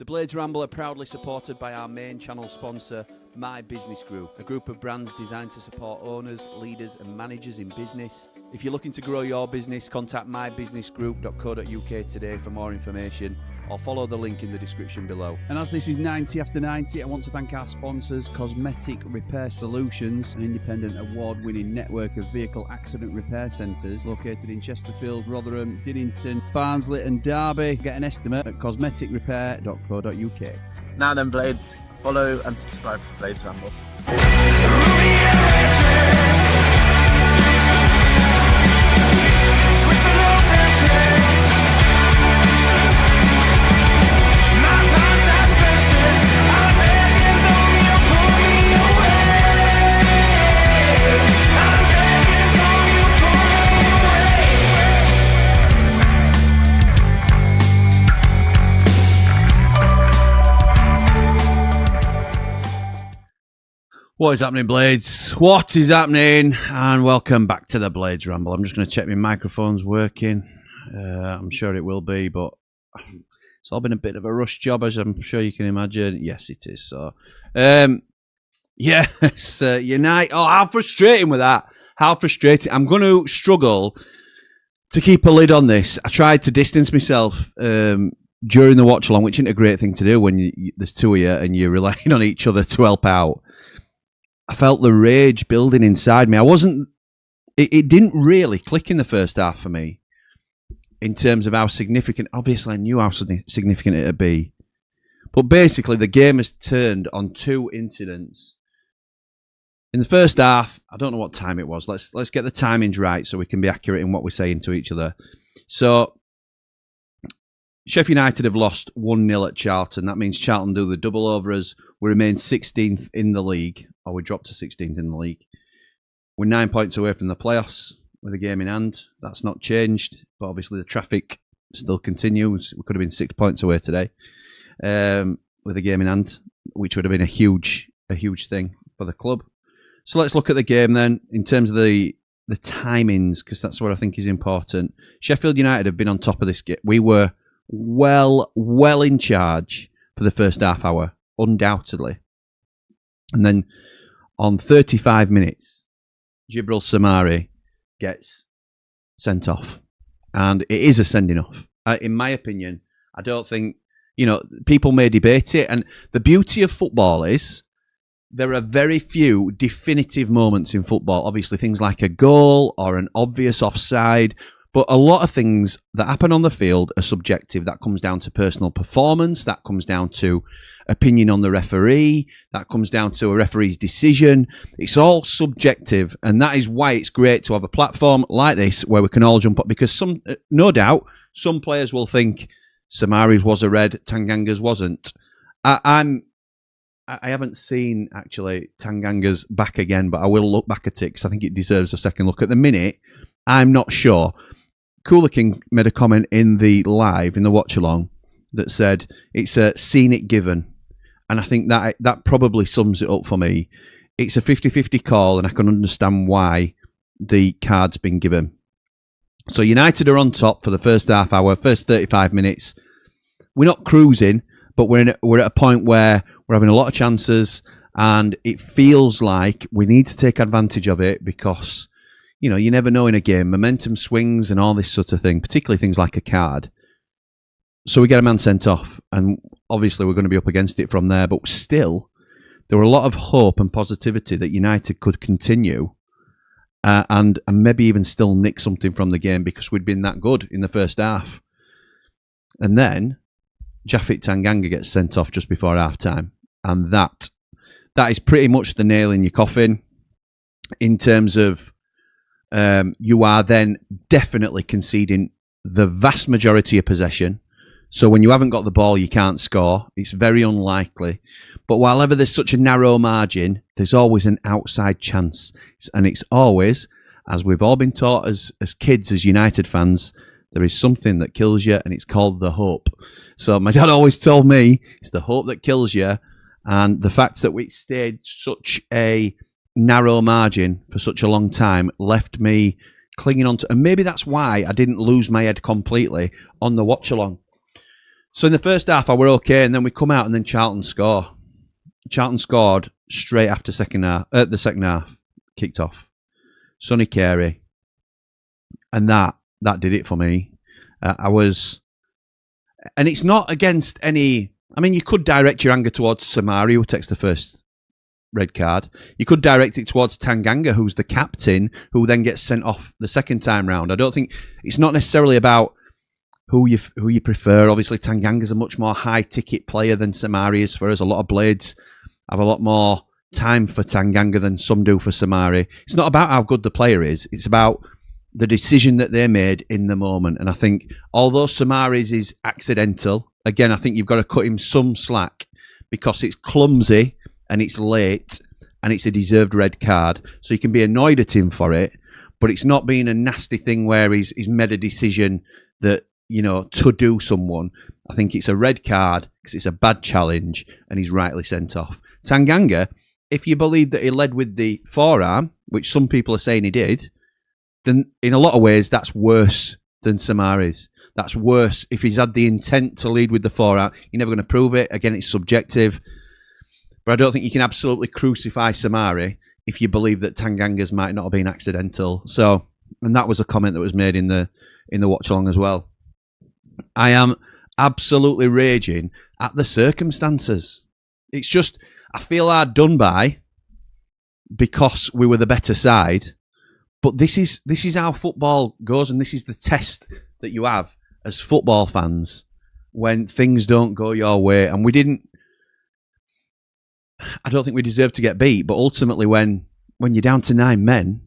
The Blades Ramble are proudly supported by our main channel sponsor, My Business Group, a group of brands designed to support owners, leaders and managers in business. If you're looking to grow your business, contact mybusinessgroup.co.uk today for more information or follow the link in the description below. And as this is 90 after 90, I want to thank our sponsors, Cosmetic Repair Solutions, an independent award-winning network of vehicle accident repair centres located in Chesterfield, Rotherham, Dinnington, Barnsley and Derby. Get an estimate at cosmeticrepair.co.uk. Now then, Blades, follow and subscribe to Blades Ramble. What is happening, Blades? What is happening? And welcome back to the Blades Ramble. I'm just going to check my microphone's working. I'm sure it will be, but it's all been a bit of a rush job, as I'm sure you can imagine. Yes, it is. So, yes, Unite. Oh, how frustrating with that. How frustrating. I'm going to struggle to keep a lid on this. I tried to distance myself during the watch along, which isn't a great thing to do when there's two of you and you're relying on each other to help out. I felt the rage building inside me. It didn't really click in the first half for me in terms of how significant. Obviously, I knew how significant it would be. But basically, the game has turned on two incidents. In the first half, I don't know what time it was. Let's get the timings right so we can be accurate in what we're saying to each other. So, Sheffield United have lost 1-0 at Charlton. That means Charlton do the double over us. We remain 16th in the league, or we dropped to 16th in the league. We're 9 points away from the playoffs with a game in hand. That's not changed, but obviously the traffic still continues. We could have been 6 points away today with a game in hand, which would have been a huge thing for the club. So let's look at the game then in terms of the timings, because that's what I think is important. Sheffield United have been on top of this game. We were well in charge for the first half hour, undoubtedly. And then on 35 minutes, Soumaré gets sent off. And it is a sending off. In my opinion, I don't think, people may debate it. And the beauty of football is there are very few definitive moments in football. Obviously, things like a goal or an obvious offside. But a lot of things that happen on the field are subjective. That comes down to personal performance. That comes down to opinion on the referee. That comes down to a referee's decision. It's all subjective. And that is why it's great to have a platform like this where we can all jump up. Because no doubt, some players will think Soumaré's was a red, Tanganga's wasn't. I haven't seen, actually, Tanganga's back again, but I will look back at it because I think it deserves a second look. At the minute, I'm not sure. Cooler King made a comment in the live, in the watch along, that said it's a seen it given. And I think that probably sums it up for me. It's a 50-50 call, and I can understand why the card's been given. So United are on top for the first half hour, first 35 minutes. We're not cruising, but we're at a point where we're having a lot of chances, and it feels like we need to take advantage of it because you never know in a game. Momentum swings and all this sort of thing, particularly things like a card. So we get a man sent off, and obviously we're going to be up against it from there. But still, there were a lot of hope and positivity that United could continue and maybe even still nick something from the game because we'd been that good in the first half. And then Sheffield Tanganga gets sent off just before half-time. And that is pretty much the nail in your coffin in terms of you are then definitely conceding the vast majority of possession. So when you haven't got the ball, you can't score. It's very unlikely. But while ever there's such a narrow margin, there's always an outside chance. And it's always, as we've all been taught as kids, as United fans, there is something that kills you, and it's called the hope. So my dad always told me, it's the hope that kills you. And the fact that we stayed such a narrow margin for such a long time left me clinging on to, and maybe that's why I didn't lose my head completely on the watch along. So in the first half, I were okay, and then we come out, and then Charlton score. Charlton scored straight after the second half, kicked off. Sonny Carey, and that did it for me. And it's not against any. I mean, you could direct your anger towards Soumaré, who takes the first red card. You could direct it towards Tanganga, who's the captain, who then gets sent off the second time round. I don't think it's not necessarily about who you prefer. Obviously, Tanganga's a much more high ticket player than Soumaré is for us. A lot of blades have a lot more time for Tanganga than some do for Soumaré. It's not about how good the player is. It's about the decision that they made in the moment. And I think although Soumaré's is accidental, again, I think you've got to cut him some slack because it's clumsy and it's late and it's a deserved red card. So you can be annoyed at him for it, but it's not being a nasty thing where he's made a decision that, to do someone. I think it's a red card because it's a bad challenge and he's rightly sent off. Tanganga, if you believe that he led with the forearm, which some people are saying he did, then in a lot of ways that's worse than Soumaré's. That's worse. If he's had the intent to lead with the forearm, you're never going to prove it. Again, it's subjective. But I don't think you can absolutely crucify Soumaré if you believe that Tanganga's might not have been accidental. So, and that was a comment that was made in the watch along as well. I am absolutely raging at the circumstances. It's just, I feel hard done by because we were the better side. But this is how football goes, and this is the test that you have as football fans when things don't go your way. And I don't think we deserve to get beat, but ultimately when you're down to 9 men,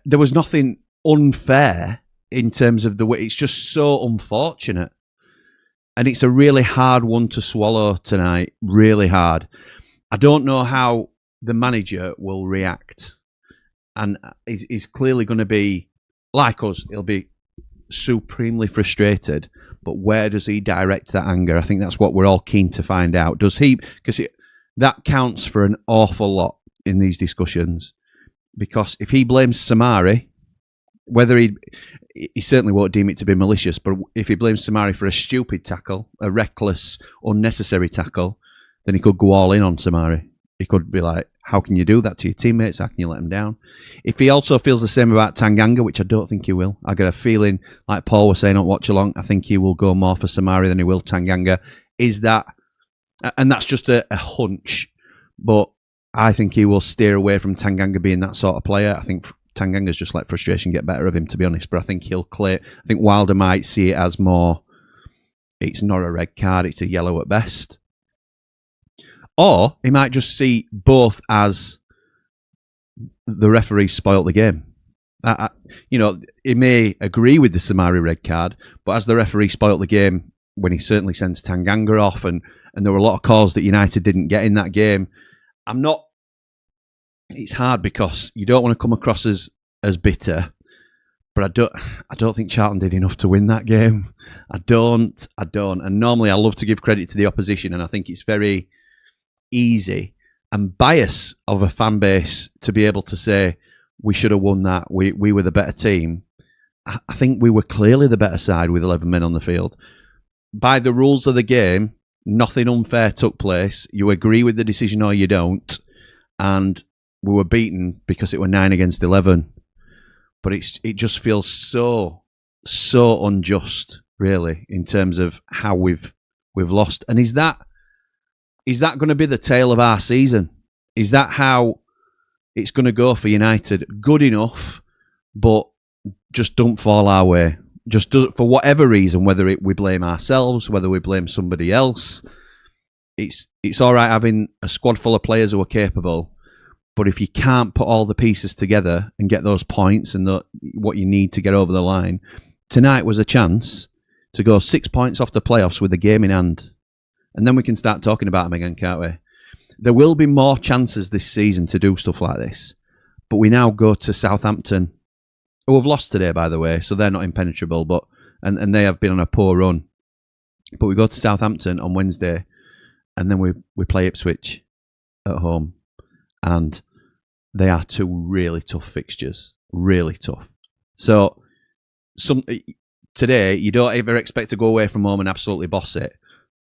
there was nothing unfair in terms of the way. It's just so unfortunate. And it's a really hard one to swallow tonight, really hard. I don't know how the manager will react. And he's clearly going to be, like us, he'll be supremely frustrated. But where does he direct that anger? I think that's what we're all keen to find out. Does he? Because that counts for an awful lot in these discussions. Because if he blames Soumaré, whether he certainly won't deem it to be malicious, but if he blames Soumaré for a stupid tackle, a reckless, unnecessary tackle, then he could go all in on Soumaré. He could be like, how can you do that to your teammates? How can you let them down? If he also feels the same about Tanganga, which I don't think he will, I get a feeling, like Paul was saying on Watch Along, I think he will go more for Soumaré than he will Tanganga. And that's just a hunch, but I think he will steer away from Tanganga being that sort of player. I think Tanganga's just let frustration get better of him, to be honest, but I think he'll clear. I think Wilder might see it as more, it's not a red card, it's a yellow at best. Or he might just see both as the referee spoilt the game. He may agree with the Soumaré red card, but as the referee spoilt the game when he certainly sends Tanganga off, and there were a lot of calls that United didn't get in that game. It's hard because you don't want to come across as bitter, but I don't think Charlton did enough to win that game. I don't. And normally I love to give credit to the opposition, and I think it's very easy and bias of a fan base to be able to say we should have won that. We were the better team. I think we were clearly the better side with 11 men on the field. By the rules of the game, nothing unfair took place. You agree with the decision or you don't. And we were beaten because it were 9 against 11. But it just feels so unjust, really, in terms of how we've lost. And is that going to be the tale of our season? Is that how it's going to go for United? Good enough, but just don't fall our way. Just do it for whatever reason, whether we blame ourselves, whether we blame somebody else. It's all right having a squad full of players who are capable, but if you can't put all the pieces together and get those points and what you need to get over the line, tonight was a chance to go 6 points off the playoffs with a game in hand. And then we can start talking about them again, can't we? There will be more chances this season to do stuff like this. But we now go to Southampton, who have lost today, by the way, so they're not impenetrable, and they have been on a poor run. But we go to Southampton on Wednesday, and then we play Ipswich at home. And they are 2 really tough fixtures. Really tough. So today, you don't ever expect to go away from home and absolutely boss it.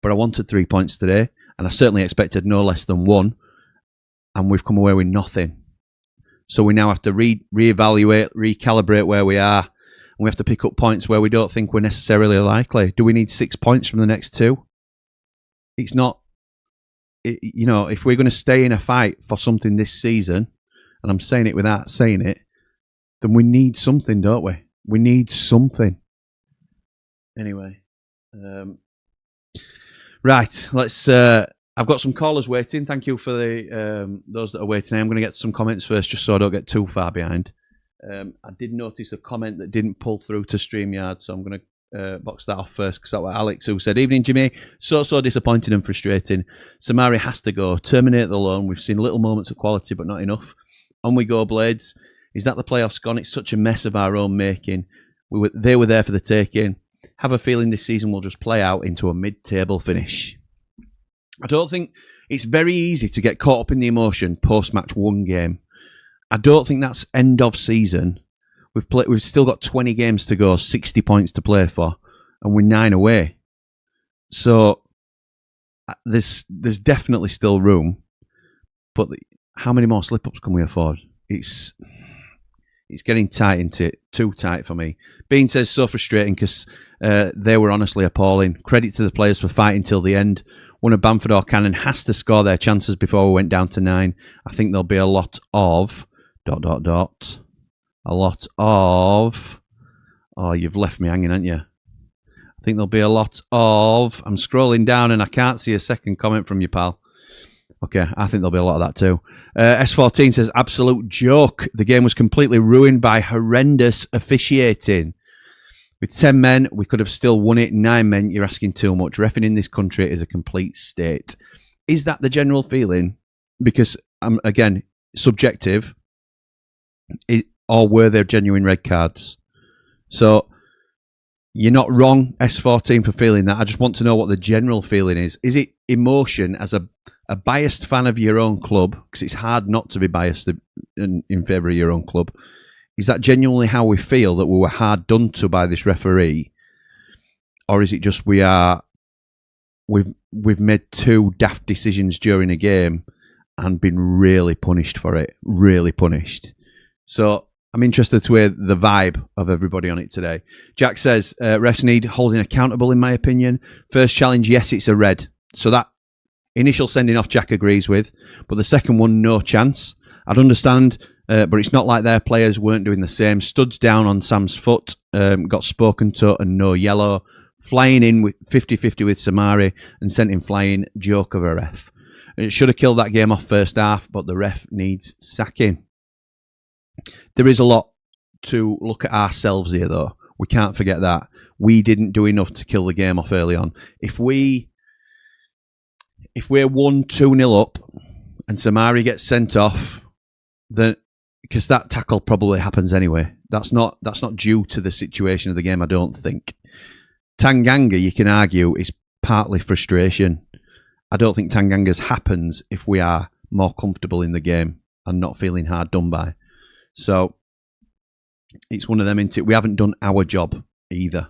But I wanted 3 points today, and I certainly expected no less than 1, and we've come away with nothing. So we now have to reevaluate, recalibrate where we are, and we have to pick up points where we don't think we're necessarily likely. Do we need 6 points from the next 2? It's not, you know, if we're going to stay in a fight for something this season, and I'm saying it without saying it, then we need something, don't we? We need something. Anyway. Right, let's... I've got some callers waiting. Thank you for the those that are waiting. I'm going to get some comments first, just so I don't get too far behind. I did notice a comment that didn't pull through to StreamYard, so I'm going to box that off first, because that was Alex who said, "Evening, Jimmy. So disappointing and frustrating. Soumaré has to go. Terminate the loan. We've seen little moments of quality, but not enough. On we go, Blades. Is that the playoffs gone? It's such a mess of our own making. They were there for the taking. Have a feeling this season will just play out into a mid-table finish." I don't think it's very easy to get caught up in the emotion post-match one game. I don't think that's end of season. We've still got 20 games to go, 60 points to play for, and we're 9 away. So there's definitely still room, but how many more slip-ups can we afford? It's getting tight, isn't it? Too tight for me. Bean says, so frustrating because they were honestly appalling. Credit to the players for fighting till the end. One of Bamford or Cannon has to score their chances before we went down to 9. I think there'll be a lot of... A lot of... Oh, you've left me hanging, haven't you? I think there'll be a lot of... I'm scrolling down and I can't see a second comment from you, pal. Okay, I think there'll be a lot of that too. S14 says, absolute joke. The game was completely ruined by horrendous officiating. With 10 men, we could have still won it. 9 men, you're asking too much. Reffing in this country is a complete state. Is that the general feeling? Because, again, subjective, or were there genuine red cards? So, you're not wrong, S14, for feeling that. I just want to know what the general feeling is. Is it emotion as a biased fan of your own club? Because it's hard not to be biased in favour of your own club. Is that genuinely how we feel, that we were hard done to by this referee? Or is it just we've made 2 daft decisions during a game and been really punished for it? Really punished. So I'm interested to hear the vibe of everybody on it today. Jack says, refs need holding accountable in my opinion. First challenge, yes, it's a red. So that initial sending off Jack agrees with. But the second one, no chance. I'd understand... but it's not like their players weren't doing the same. Studs down on Sam's foot, got spoken to and no yellow. Flying in with 50-50 with Soumaré and sent him flying. Joke of a ref. It should have killed that game off first half, but the ref needs sacking. There is a lot to look at ourselves here, though. We can't forget that. We didn't do enough to kill the game off early on. If we're 1-2-0 up and Soumaré gets sent off, then... because that tackle probably happens anyway. That's not due to the situation of the game, I don't think. Tanganga, you can argue, is partly frustration. I don't think Tanganga's happens if we are more comfortable in the game and not feeling hard done by. So it's one of them, isn't it? We haven't done our job either.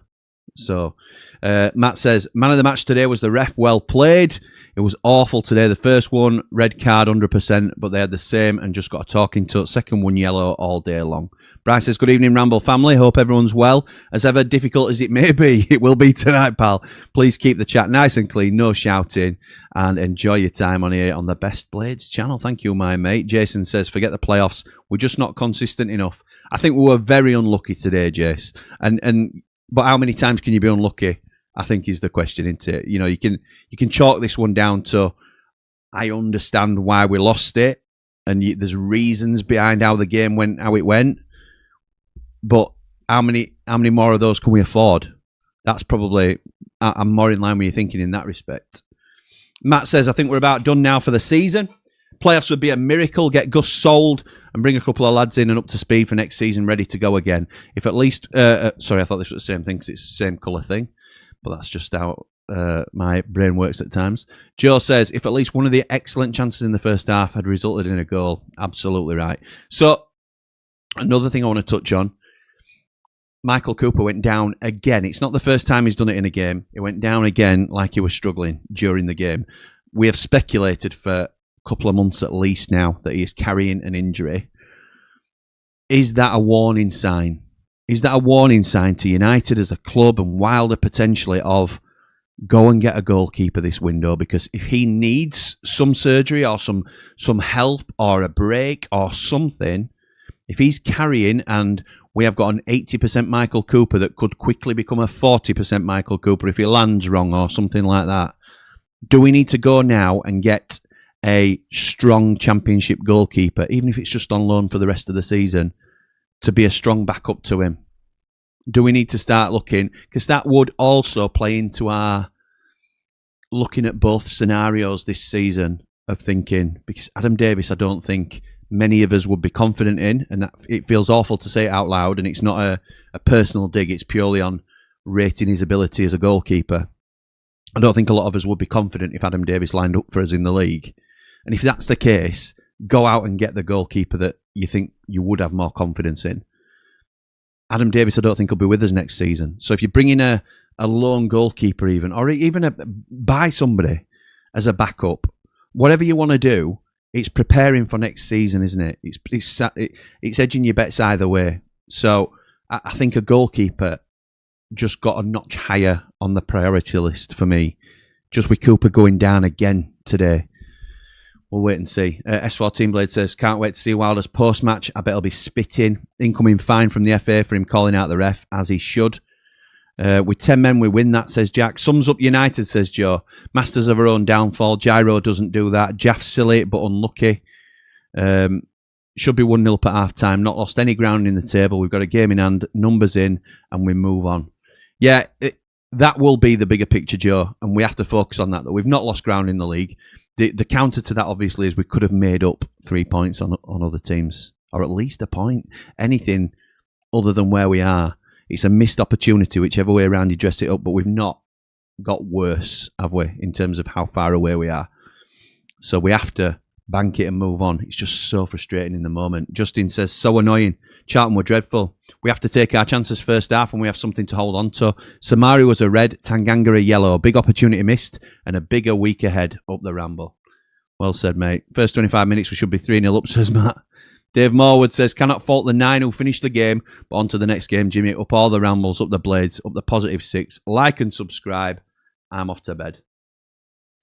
So Matt says, man of the match today was the ref. Well played. It was awful today. The first one, red card 100%, but they had the same and just got a talking to. Second one, yellow all day long. Bryce says, good evening, Ramble family. Hope everyone's well. As ever, difficult as it may be, it will be tonight, pal. Please keep the chat nice and clean, no shouting, and enjoy your time on here on the Best Blades channel. Thank you, my mate. Jason says, forget the playoffs. We're just not consistent enough. I think we were very unlucky today, Jace. But how many times can you be unlucky? I think is the question, isn't it? You know, you can chalk this one down to, I understand why we lost it, and there's reasons behind how the game went, how it went. But how many more of those can we afford? That's probably, I'm more in line with your thinking in that respect. Matt says, I think we're about done now for the season. Playoffs would be a miracle. Get Gus sold and bring a couple of lads in and up to speed for next season, ready to go again. If at least, sorry, I thought this was the same thing because it's the same colour thing. But that's just how my brain works at times. Joe says, if at least one of the excellent chances in the first half had resulted in a goal. Absolutely right. So, another thing I want to touch on. Michael Cooper went down again. It's not the first time he's done it in a game. He went down again like he was struggling during the game. We have speculated for a couple of months at least now that he is carrying an injury. Is that a warning sign? Is that a warning sign to United as a club and Wilder potentially of go and get a goalkeeper this window? Because if he needs some surgery or some help or a break or something, if he's carrying and we have got an 80% Michael Cooper that could quickly become a 40% Michael Cooper if he lands wrong or something like that, do we need to go now and get a strong championship goalkeeper, even if it's just on loan for the rest of the season, to be a strong backup to him? Do we need to start looking? Because that would also play into our looking at both scenarios this season of thinking, because Adam Davies, I don't think many of us would be confident in, and that it feels awful to say it out loud, and it's not a personal dig, it's purely on rating his ability as a goalkeeper. I don't think a lot of us would be confident if Adam Davies lined up for us in the league. And if that's the case, go out and get the goalkeeper that you think you would have more confidence in. Adam Davies, I don't think, will be with us next season. So if you bring in a lone goalkeeper even, or even buy somebody as a backup, whatever you want to do, it's preparing for next season, isn't it? It's edging your bets either way. So I think a goalkeeper just got a notch higher on the priority list for me. Just with Cooper going down again today. We'll wait and see. S4 Team Blade says, can't wait to see Wilder's post-match. I bet he'll be spitting. Incoming fine from the FA for him calling out the ref, as he should. With 10 men, we win that, says Jack. Sums up United, says Joe. Masters of our own downfall. Gyro doesn't do that. Jaff silly, but unlucky. Should be 1-0 up at half-time. Not lost any ground in the table. We've got a game in hand, numbers in, and we move on. Yeah, that will be the bigger picture, Joe, and we have to focus on that we've not lost ground in the league. The counter to that, obviously, is we could have made up 3 points on other teams, or at least a point. Anything other than where we are. It's a missed opportunity, whichever way around you dress it up, but we've not got worse, have we, in terms of how far away we are. So we have to bank it and move on. It's just so frustrating in the moment. Justin says, so annoying. Charlton were dreadful. We have to take our chances first half and we have something to hold on to. Soumaré was a red, Tanganga a yellow. Big opportunity missed and a bigger week ahead up the Ramble. Well said, mate. First 25 minutes we should be 3-0 up, says Matt. Dave Morwood says, cannot fault the 9 who finished the game, but on to the next game, Jimmy. Up all the Rambles, up the Blades, up the positive 6. Like and subscribe. I'm off to bed.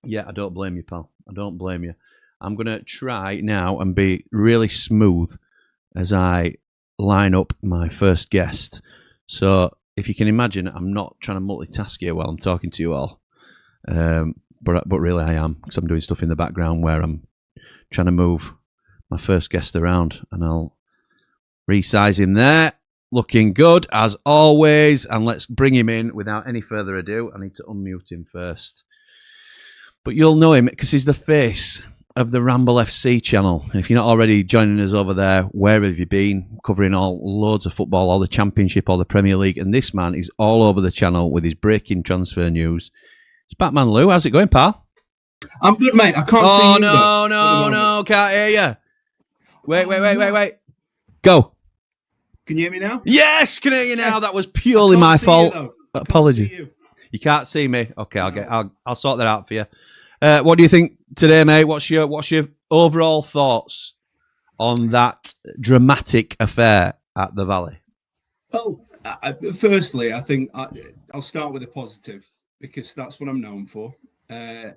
Yeah, I don't blame you, pal. I don't blame you. I'm going to try now and be really smooth as I line up my first guest. So if you can imagine, I'm not trying to multitask here while I'm talking to you all. But really I am, because I'm doing stuff in the background where I'm trying to move my first guest around, and I'll resize him there. Looking good, as always. And let's bring him in without any further ado. I need to unmute him first. But you'll know him because he's the face of the Ramble FC channel. And if you're not already joining us over there, where have you been? Covering loads of football, all the Championship, all the Premier League. And this man is all over the channel with his breaking transfer news. It's Batman Lou. How's it going, pal? I'm good, mate. I can't see you. Oh, no, can't hear you. Wait. Go. Can you hear me now? Yes, can hear you now. That was purely my fault. Apologies. You can't see me. Okay, I'll sort that out for you. What do you think today, mate? What's your overall thoughts on that dramatic affair at the Valley? Well, firstly, I think I'll start with a positive because that's what I'm known for.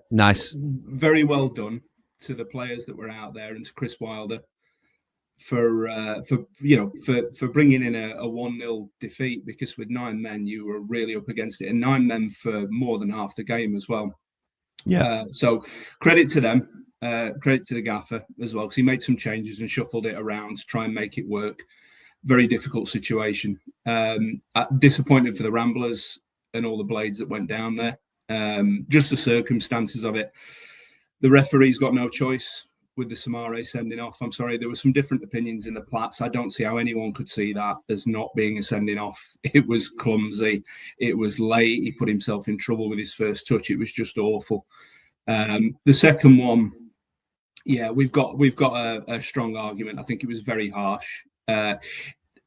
Nice. Very well done to the players that were out there and to Chris Wilder for bringing in a 1-0 defeat, because with 9 men you were really up against it, and 9 men for more than half the game as well. Yeah. So credit to them, credit to the gaffer as well, because he made some changes and shuffled it around to try and make it work. Very difficult situation. Disappointed for the Ramblers and all the Blades that went down there. Just the circumstances of it. The referee's got no choice with the Soumaré sending off. I'm sorry, there were some different opinions in the Plats. I don't see how anyone could see that as not being a sending off. It was clumsy. It was late. He put himself in trouble with his first touch. It was just awful. The second one, yeah, we've got a strong argument. I think it was very harsh.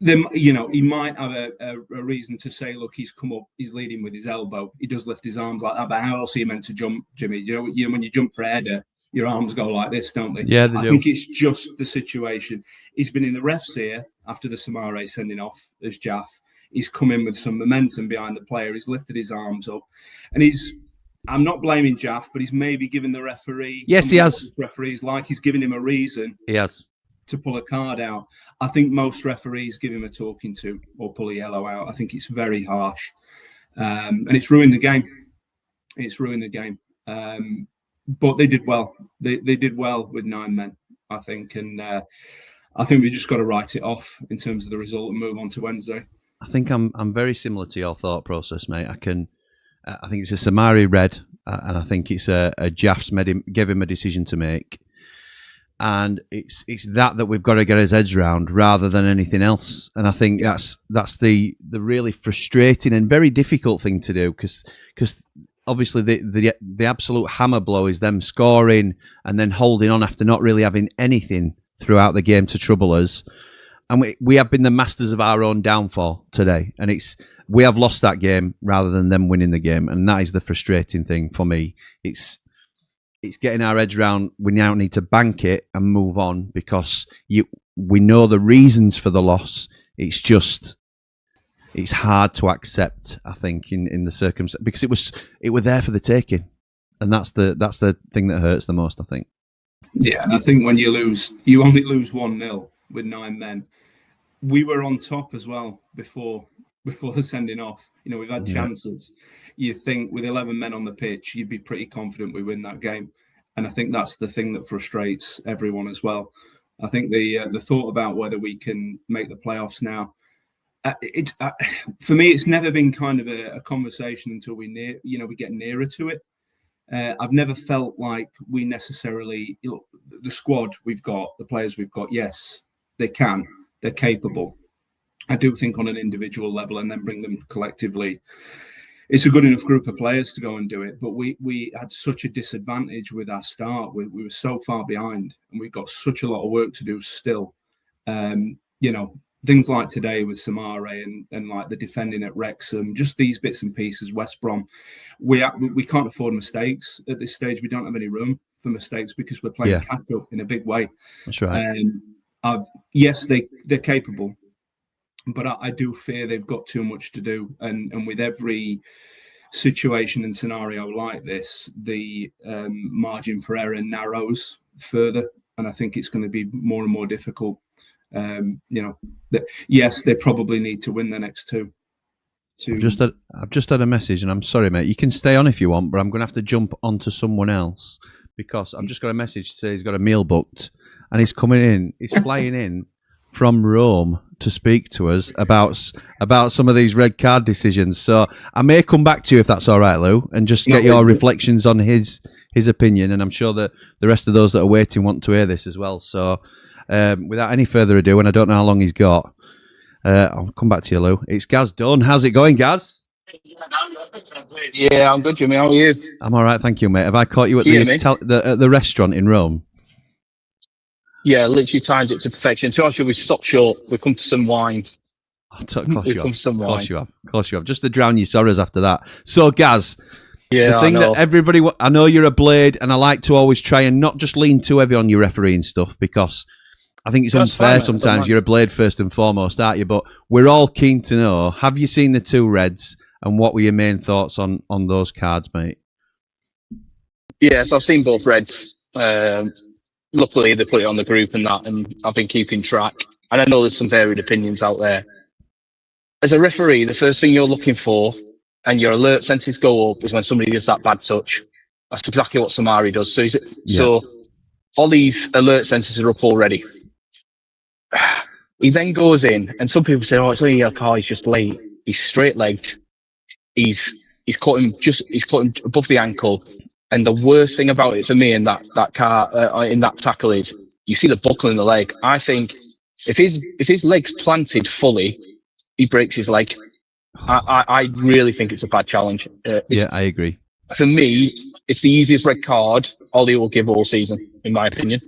then, you know, he might have a reason to say, look, he's come up, he's leading with his elbow. He does lift his arms like that, but how else are you meant to jump, Jimmy? You know when you jump for a header, your arms go like this, don't they? Yeah, they do. I think it's just the situation. He's been in the refs here after the Soumaré sending off as Jaff. He's come in with some momentum behind the player. He's lifted his arms up, and I'm not blaming Jaff, but he's maybe given the referee. Yes, he has. Referees like he's giving him a reason. He has. To pull a card out. I think most referees give him a talking to or pull a yellow out. I think it's very harsh. And it's ruined the game. It's ruined the game. But they did well. They did well with 9 men, I think. And I think we just got to write it off in terms of the result and move on to Wednesday. I think I'm very similar to your thought process, mate. I think it's a Soumaré red, and I think it's a Jaff's gave him a decision to make. And it's that we've got to get his heads round rather than anything else. And I think that's the really frustrating and very difficult thing to do because obviously the absolute hammer blow is them scoring and then holding on after not really having anything throughout the game to trouble us. And we have been the masters of our own downfall today. And we have lost that game rather than them winning the game. And that is the frustrating thing for me. It's getting our heads round. We now need to bank it and move on because we know the reasons for the loss. It's hard to accept, I think, in the circumstance because it was there for the taking, and that's the thing that hurts the most, I think. Yeah, and I think when you only lose 1-0 with 9 men. We were on top as well before the sending off. You know, we've had chances. You think with 11 men on the pitch, you'd be pretty confident we win that game. And I think that's the thing that frustrates everyone as well. I think the thought about whether we can make the playoffs now, for me, it's never been kind of a conversation until we get nearer to it. I've never felt like we necessarily, the squad we've got, the players we've got, yes, they're capable. I do think on an individual level and then bring them collectively, it's a good enough group of players to go and do it. But we had such a disadvantage with our start. We were so far behind and we've got such a lot of work to do still. Things like today with Soumaré and like the defending at Wrexham, just these bits and pieces, West Brom, we can't afford mistakes at this stage. We don't have any room for mistakes because we're playing catch up in a big way. That's right. Yes, they're capable, but I do fear they've got too much to do. And with every situation and scenario like this, the margin for error narrows further. And I think it's going to be more and more difficult. Yes, they probably need to win the next two. I've just had a message, and I'm sorry, mate. You can stay on if you want, but I'm going to have to jump onto someone else because I've just got a message to say he's got a meal booked, and he's coming in. He's flying in from Rome to speak to us about some of these red card decisions. So I may come back to you if that's all right, Lou, and just get your reflections on his opinion. And I'm sure that the rest of those that are waiting want to hear this as well. So. Without any further ado, and I don't know how long he's got, I'll come back to you, Lou. It's Gaz Dunn. How's it going, Gaz? Yeah, I'm good, Jimmy. How are you? I'm all right, thank you, mate. Have I caught you at the restaurant in Rome? Yeah, literally timed it to perfection. To us, we stopped short. We've come to some wine. Of course you have. Just to drown your sorrows after that. So, Gaz, the thing that everybody... I know you're a blade, and I like to always try and not just lean too heavy on your refereeing stuff because... I think it's unfair sometimes. You're a blade first and foremost, aren't you? But we're all keen to know, have you seen the two reds and what were your main thoughts on those cards, mate? Yes, I've seen both reds. Luckily, they put it on the group and that, and I've been keeping track. And I know there's some varied opinions out there. As a referee, the first thing you're looking for and your alert senses go up is when somebody does that bad touch. That's exactly what Soumaré does. So Ollie's alert sensors are up already. He then goes in, and some people say, "Oh, it's only a car. He's just late. He's straight-legged. He's caught him above the ankle." And the worst thing about it for me in that car in that tackle is you see the buckle in the leg. I think if his leg's planted fully, he breaks his leg. I really think it's a bad challenge. I agree. For me, it's the easiest red card Ollie will give all season, in my opinion.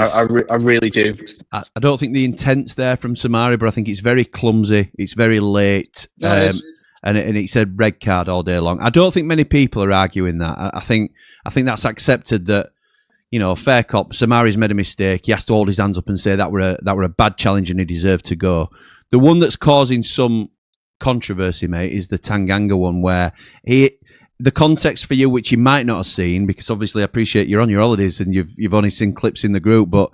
It's, I really do. I don't think the intent's there from Soumaré, but I think it's very clumsy. It's very late. And it's a red card all day long. I don't think many people are arguing that. I think that's accepted that, you know, fair cop, Soumaré's made a mistake. He has to hold his hands up and say that were a bad challenge and he deserved to go. The one that's causing some controversy, mate, is the Tanganga one, where the context for you, which you might not have seen, because obviously I appreciate you're on your holidays and you've only seen clips in the group, but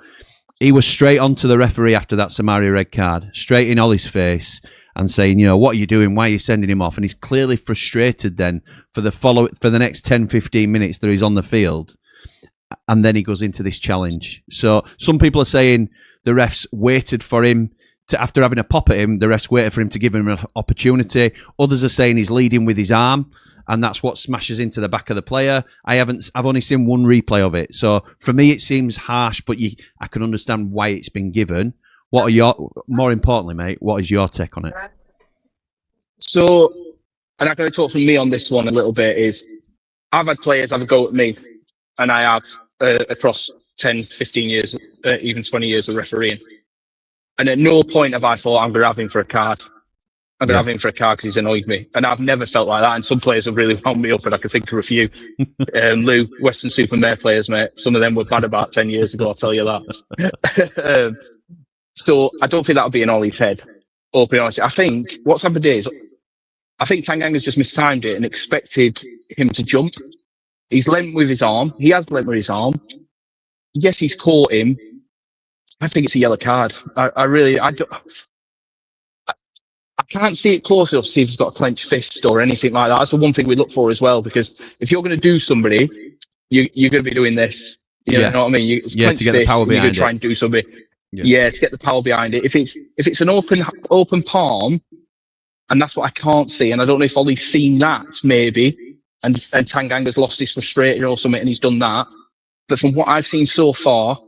he was straight onto the referee after that Soumaré red card, straight in Ollie's face, and saying, you know, what are you doing? Why are you sending him off? And he's clearly frustrated then for the next 10, 15 minutes that he's on the field. And then he goes into this challenge. So some people are saying the refs waited for him to, after having a pop at him, the refs waited for him to give him an opportunity. Others are saying he's leading with his arm, and that's what smashes into the back of the player. I've only seen one replay of it. So for me, it seems harsh, but I can understand why it's been given. More importantly, mate, what is your take on it? So, and I'm going to talk from me on this one a little bit, is I've had players have a go at me, and I have across 10, 15 years, even 20 years of refereeing. And at no point have I thought I'm going to have him for a card. I'm going to have him for a card because he's annoyed me. And I've never felt like that. And some players have really wound me up, and I can think of a few. Lou, Western-super-Mare players, mate. Some of them were bad about 10 years ago, I'll tell you that. So I don't think that'll be in Ollie's head. Open honestly, I think what's happened is, I think Tanganga's just mistimed it and expected him to jump. He's lent with his arm. He has lent with his arm. Yes, he's caught him. I think it's a yellow card. I can't see it close enough to see if he's got a clenched fist or anything like that. That's the one thing we look for as well, because if you're going to do somebody, you're going to be doing this. You know what I mean? To get the power behind it. You're going to try and do something. Yeah, to get the power behind it. If it's an open palm, and that's what I can't see, and I don't know if Ollie's seen that maybe, and Tanganga's lost his frustrated or something, and he's done that. But from what I've seen so far,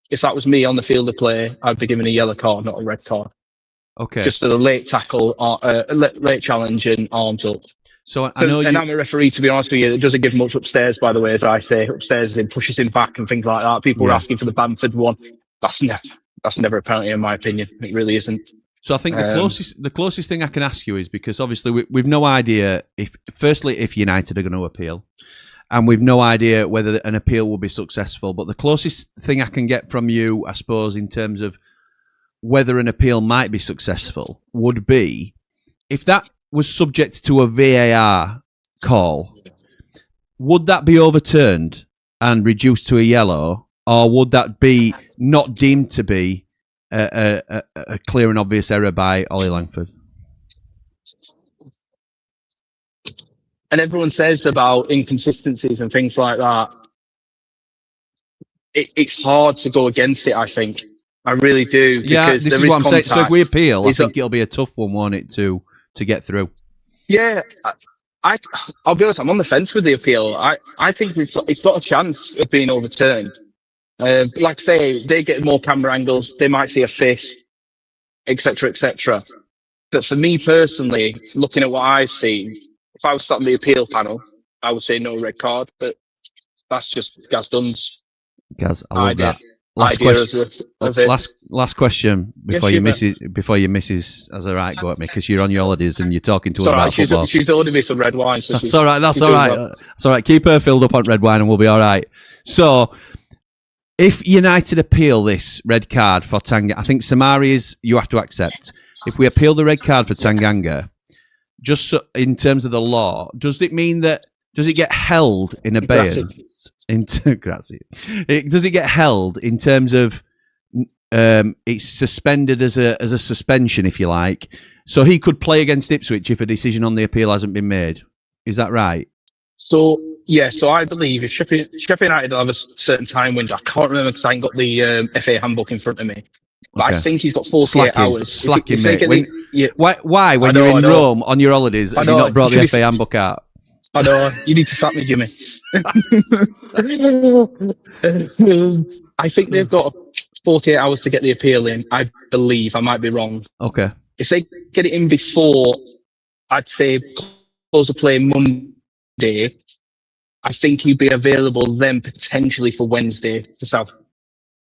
if that was me on the field of play, I'd be given a yellow card, not a red card. Okay. Just for the late tackle, late challenge, and arms up. So I know, and I'm a referee, to be honest with you. It doesn't give much upstairs, by the way, as I say. Upstairs, it pushes him back and things like that. People were asking for the Bamford one. That's never a penalty, in my opinion. It really isn't. So I think the closest thing I can ask you is, because obviously we've no idea if United are going to appeal, and we've no idea whether an appeal will be successful. But the closest thing I can get from you, I suppose, in terms of whether an appeal might be successful, would be if that was subject to a VAR call, would that be overturned and reduced to a yellow, or would that be not deemed to be a clear and obvious error by Ollie Langford? And everyone says about inconsistencies and things like that. It's hard to go against it, I think. I really do. Yeah, this is what I'm saying. So if we appeal, I think it'll be a tough one, won't it, to get through? Yeah, I'll be honest, I'm on the fence with the appeal. I think it's got a chance of being overturned. Like I say, they get more camera angles, they might see a fist, etc., etc. But for me personally, looking at what I've seen, if I was sat on the appeal panel, I would say no red card. But that's just Gaz Dunn's Gaz, I love that. Last question before your missus has a right go at me, because you're on your holidays and you're talking to us about football. She's ordered me some red wine. So that's all right. That's all right. That's all right. Keep her filled up on red wine and we'll be all right. So, if United appeal this red card for Tanganga, I think Soumaré is, you have to accept. If we appeal the red card for Tanganga, just so, in terms of the law, does it mean that, does it get held in abeyance? Does it get held in terms of it's suspended as a suspension, if you like? So he could play against Ipswich if a decision on the appeal hasn't been made. Is that right? So yeah, so I believe if Sheffield United have a certain time window, I can't remember because I ain't got the FA handbook in front of me. But okay. I think he's got 48 hours. Slacking, mate. Why? When you're in Rome on your holidays, have you not brought the FA handbook out? I know, you need to slap me, Jimmy. I think they've got 48 hours to get the appeal in, I believe. I might be wrong. Okay. If they get it in before, I'd say close of play Monday, I think he'd be available then potentially for Wednesday for South.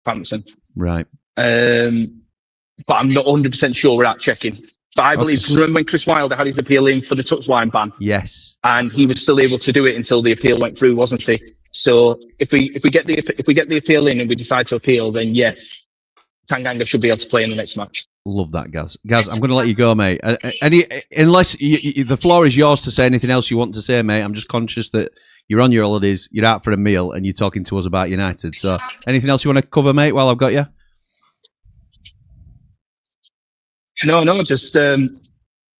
Southampton. Right. But I'm not 100% sure without checking. But I believe, because remember when Chris Wilder had his appeal in for the touchline ban? Yes. And he was still able to do it until the appeal went through, wasn't he? So if we get the appeal in and we decide to appeal, then yes, Tanganga should be able to play in the next match. Love that, Gaz. Gaz, I'm going to let you go, mate. Unless the floor is yours to say anything else you want to say, mate. I'm just conscious that you're on your holidays, you're out for a meal, and you're talking to us about United. So anything else you want to cover, mate, while I've got you? No, just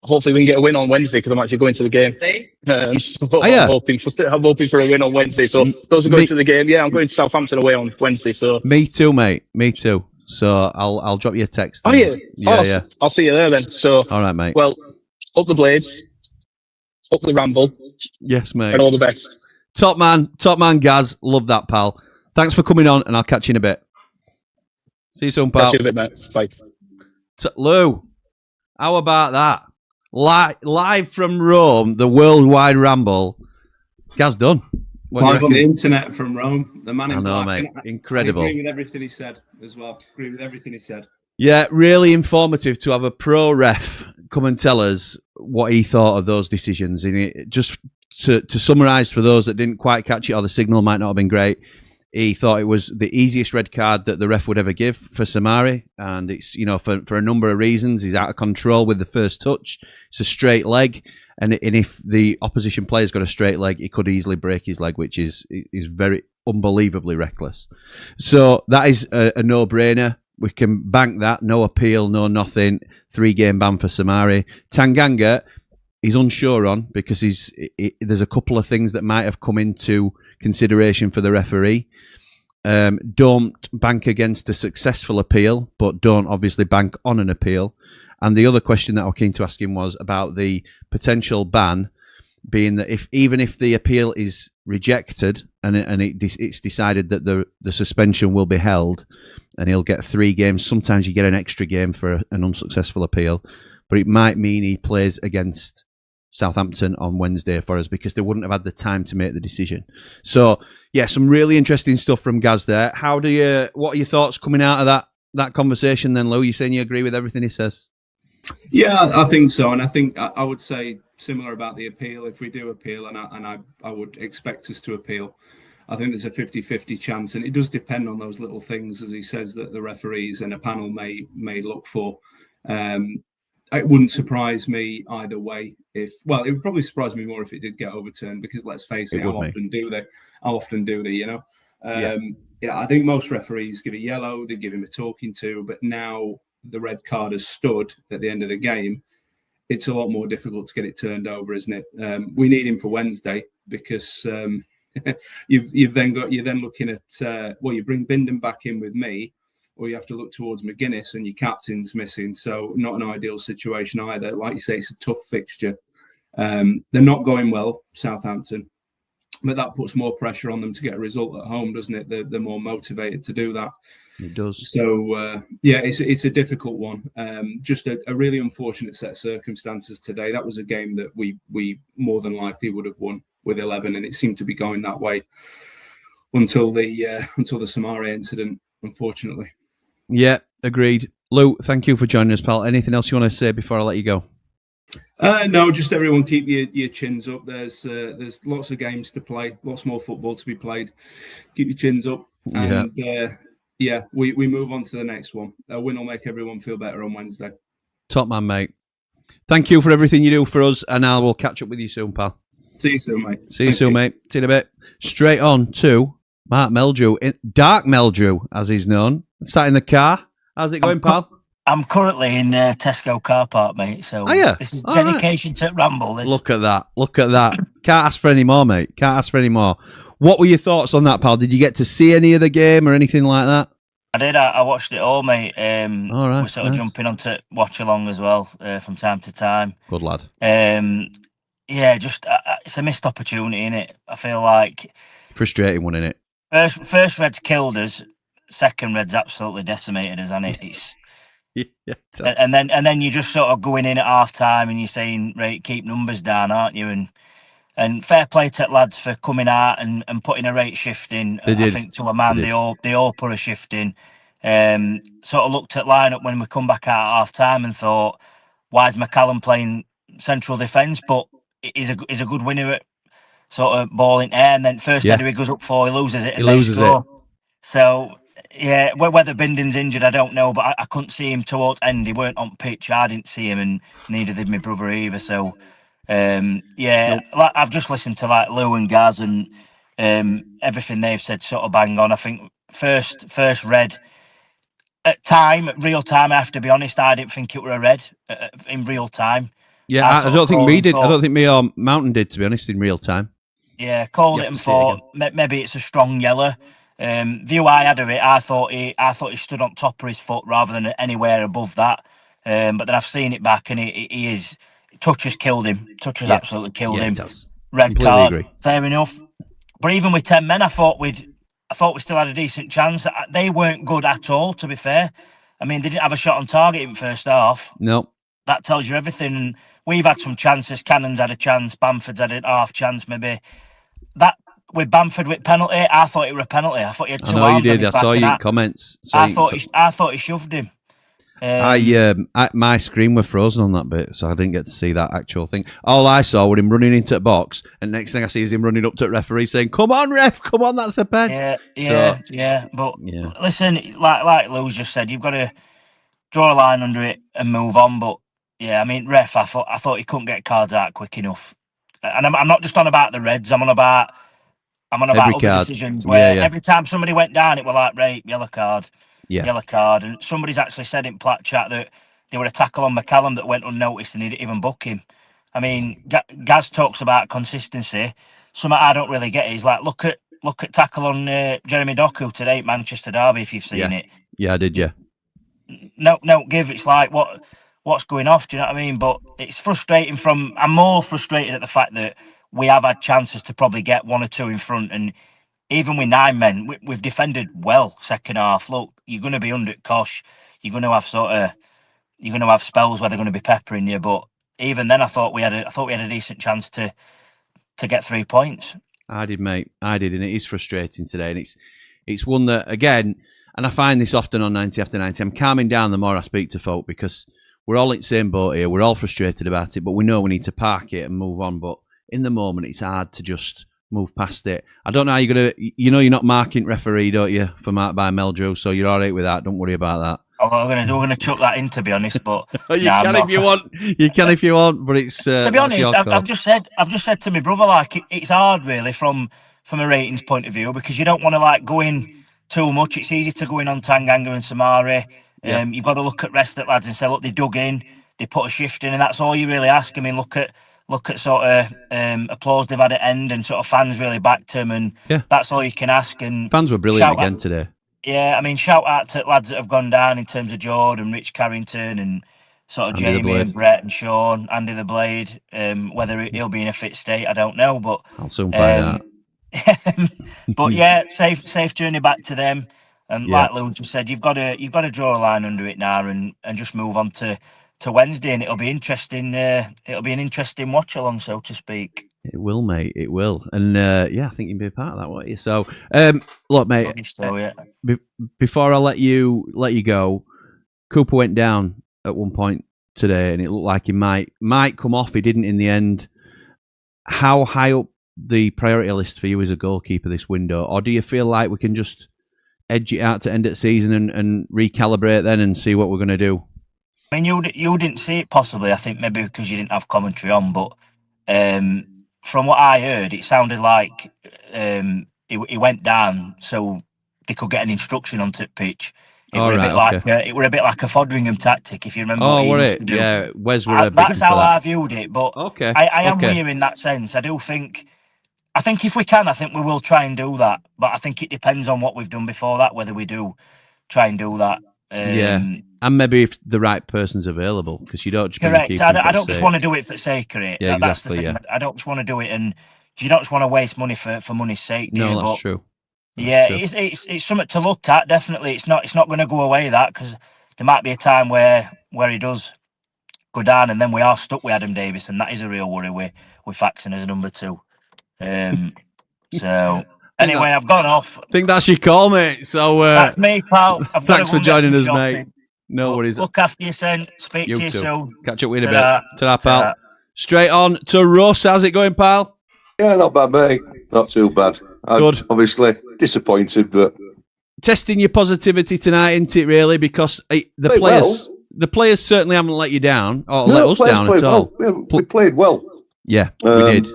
hopefully we can get a win on Wednesday, because I'm actually going to the game. I'm hoping for a win on Wednesday. So those are going to the game. Yeah, I'm going to Southampton away on Wednesday. So me too, mate. Me too. So I'll drop you a text. Oh yeah, yeah. I'll see you there then. So all right, mate. Well, up the Blades, up the Ramble. Yes, mate. And all the best. Top man, Gaz. Love that, pal. Thanks for coming on, and I'll catch you in a bit. See you soon, pal. Catch you in a bit, mate. Bye. Lou, how about that? Live from Rome, the worldwide Ramble. Gaz done. Live on the internet from Rome. The man in black. Mate. Incredible. I agree with everything he said as well. Agree with everything he said. Yeah, really informative to have a pro ref come and tell us what he thought of those decisions. And just to summarise for those that didn't quite catch it, or the signal might not have been great, he thought it was the easiest red card that the ref would ever give for Soumaré, and it's for a number of reasons. He's out of control with the first touch. It's a straight leg, and if the opposition player's got a straight leg, he could easily break his leg, which is very unbelievably reckless. So that is a no-brainer. We can bank that. No appeal, no nothing. 3-game ban for Soumaré. Tanganga, he's unsure on, because there's a couple of things that might have come into consideration for the referee. Don't bank against a successful appeal, but don't obviously bank on an appeal. And the other question that I was keen to ask him was about the potential ban, being that even if the appeal is rejected and it's decided that the suspension will be held and he'll get 3 games, sometimes you get an extra game for an unsuccessful appeal, but it might mean he plays against Southampton on Wednesday for us, because they wouldn't have had the time to make the decision. So yeah, some really interesting stuff from Gaz there. What are your thoughts coming out of that conversation then, Lou? You saying you agree with everything he says? Yeah, I think so, and I think I would say similar about the appeal. If we do appeal, and I would expect us to appeal, I think there's a 50-50 chance, and it does depend on those little things, as he says, that the referees and a panel may look for. It wouldn't surprise me either way. It would probably surprise me more if it did get overturned, because let's face it, how often do they? I think most referees give a yellow, they give him a talking to, but now the red card has stood at the end of the game. It's a lot more difficult to get it turned over, isn't it? We need him for Wednesday, because you're then looking at you bring Bindon back in with me, or you have to look towards McGuinness, and your captain's missing. So not an ideal situation either. Like you say, it's a tough fixture. They're not going well, Southampton, but that puts more pressure on them to get a result at home, doesn't it? They're more motivated to do that. It does. So it's a difficult one. Just a really unfortunate set of circumstances today. That was a game that we more than likely would have won with 11, and it seemed to be going that way until the Soumaré incident, unfortunately. Yeah, agreed. Lou, thank you for joining us, pal. Anything else you want to say before I let you go? No, just everyone keep your chins up. There's lots of games to play, lots more football to be played. Keep your chins up, and we move on to the next one. A win will make everyone feel better on Wednesday. Top man, mate. Thank you for everything you do for us, and I will catch up with you soon, pal. See you soon, mate. See you soon, mate. See you in a bit. Straight on to Mark Meldrew, Dark Meldrew, as he's known. Sat in the car. How's it going, pal? I'm currently in Tesco car park, mate. So this is dedication to Ramble. This. Look at that. Look at that. Can't ask for any more, mate. Can't ask for any more. What were your thoughts on that, pal? Did you get to see any of the game or anything like that? I did. I watched it all, mate. All right, we're sort of jumping onto watch along as well from time to time. Good lad. Just it's a missed opportunity, innit? I feel like frustrating one, innit? First red's killed us. Second red's absolutely decimated us, hasn't it? It's and then you're just sort of going in at half time and you're saying, right, keep numbers down, aren't you? And And fair play to lads for coming out and putting a rate shift in. They did. I think to a man, they all put a shift in. Sort of looked at lineup when we come back out at half time and thought, why is McCallum playing central defence? But he's a good winner at sort of ball in air. And then first header he goes up for, he loses it. And he loses it. So yeah, whether Bindon's injured, I don't know. But I couldn't see him towards end. He weren't on pitch. I didn't see him, and neither did my brother either. So. Like, I've just listened to like Lou and Gaz and everything they've said sort of bang on. I think first red at real time. I have to be honest, I didn't think it were a red in real time. Yeah, I don't think we did. I don't think me or Mountain did, to be honest, in real time. Yeah, called it and thought maybe it's a strong yellow. View I had of it, I thought he stood on top of his foot rather than anywhere above that. But then I've seen it back and he is. Touch has killed him. Touch has absolutely killed him. Red card, fair enough. But even with 10 men, I thought we still had a decent chance. They weren't good at all, to be fair. I mean, they didn't have a shot on target in first half. No. That tells you everything. And we've had some chances. Cannon's had a chance. Bamford's had a half chance, maybe. That with Bamford with penalty, I thought it was a penalty. I thought he had two arms. I know you did. I saw you in comments. I thought he shoved him. My screen were frozen on that bit, so I didn't get to see that actual thing. All I saw was him running into the box, and next thing I see is him running up to the referee saying, "Come on, ref, come on, that's a pen." Yeah. But listen, like Lou's just said, you've got to draw a line under it and move on. But yeah, I mean, ref, I thought he couldn't get cards out quick enough, and I'm not just on about the reds. I'm on about other decisions where every time somebody went down, it were like, right, yellow card. Yeah. Yellow card, and somebody's actually said in Plat chat that there were a tackle on McCallum that went unnoticed and he didn't even book him. I mean, Gaz talks about consistency. Something I don't really get is like look at tackle on Jeremy Doku today at Manchester Derby if you've seen it. Yeah, I did. Yeah. No, give. It's like what's going off? Do you know what I mean? But it's frustrating. I'm more frustrated at the fact that we have had chances to probably get one or two in front and. Even with 9 men, we've defended well second half. Look, you're going to be under Kosh. You're going to have spells where they're going to be peppering you. But even then, I thought we had a decent chance to get 3 points. I did, mate. I did, and it is frustrating today. And it's one that again, and I find this often on 90 after 90. I'm calming down the more I speak to folk because we're all in the same boat here. We're all frustrated about it, but we know we need to park it and move on. But in the moment, it's hard to just. Move past it. I don't know how you're gonna. You know, you're not marking referee, don't you, for marked by Meldrew? So you're all right with that. Don't worry about that. Oh, we're gonna chuck that in, to be honest. But you can if you want. You can if you want. But it's to be honest. I've just said to my brother, like it's hard really from a ratings point of view because you don't want to like go in too much. It's easy to go in on Tanganga and Soumaré. You've got to look at rest of lads and say, look, they dug in, they put a shift in, and that's all you really ask. I mean, look at sort of applause they've had at end and sort of fans really backed him and that's all you can ask. And fans were brilliant again today. Yeah, I mean, shout out to lads that have gone down in terms of Jordan, Rich Carrington and sort of Andy Jamie and Brett and Sean, Andy the Blade. Whether he'll be in a fit state, I don't know, but I'll soon find out. But yeah, safe journey back to them. And like Lou just said, you've got to draw a line under it now and just move on to Wednesday, and it'll be interesting. It'll be an interesting watch along, so to speak. It will, mate. It will, and I think you can be a part of that, won't you? So, look, mate. Before I let you go, Cooper went down at one point today, and it looked like he might come off. He didn't in the end. How high up the priority list for you as a goalkeeper this window, or do you feel like we can just edge it out to end of the season and recalibrate then and see what we're going to do? I mean, you didn't see it possibly. I think maybe because you didn't have commentary on, but from what I heard, it sounded like he went down so they could get an instruction onto the pitch. It were a bit like a Fodringham tactic, if you remember. Oh, what it? Yeah, Wes were. That's how I viewed it. But I am weird in that sense. I do think. I think if we can, I think we will try and do that. But I think it depends on what we've done before that, whether we do try and do that. And maybe if the right person's available, because you don't just correct. I don't just want to do it for the sake of it. Yeah, that's exactly. The thing. I don't just want to do it, and you don't just want to waste money for money's sake. No, that's true. It's something to look at. Definitely, it's not going to go away that because there might be a time where he does go down, and then we are stuck with Adam Davis, and that is a real worry with Faxon as a number 2. So anyway, I've gone off. I think that's your call, mate. So That's me, pal. thanks for joining us, mate. No worries. Look after you, son. Speak to you soon. Catch up with you in a bit. Ta-da, pal. Straight on to Russ. How's it going, pal? Yeah, not bad, mate. Not too bad. Good. Obviously disappointed, but testing your positivity tonight, isn't it? Really, because the players certainly haven't let you down or let us down at all. Well. We played well. Yeah, we did.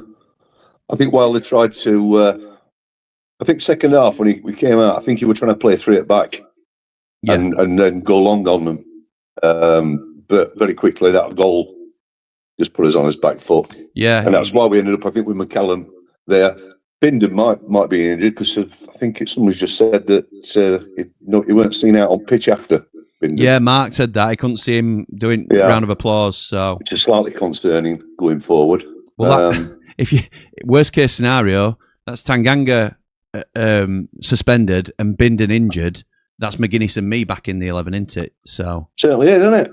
I think while they tried to, I think second half when we came out, I think he was trying to play 3 at back, and then go long on them. But very quickly that goal just put us on his back foot. Yeah, and that's why we ended up, I think, with McCallum there. Binder might be injured because I think somebody's just said that he weren't seen out on pitch after Binder. Yeah, Mark said that he couldn't see him doing a round of applause. So which is slightly concerning going forward. Well, if you worst case scenario, that's Tanganga suspended and Binder injured. That's McGuinness and me back in the 11, isn't it? So certainly is, isn't it?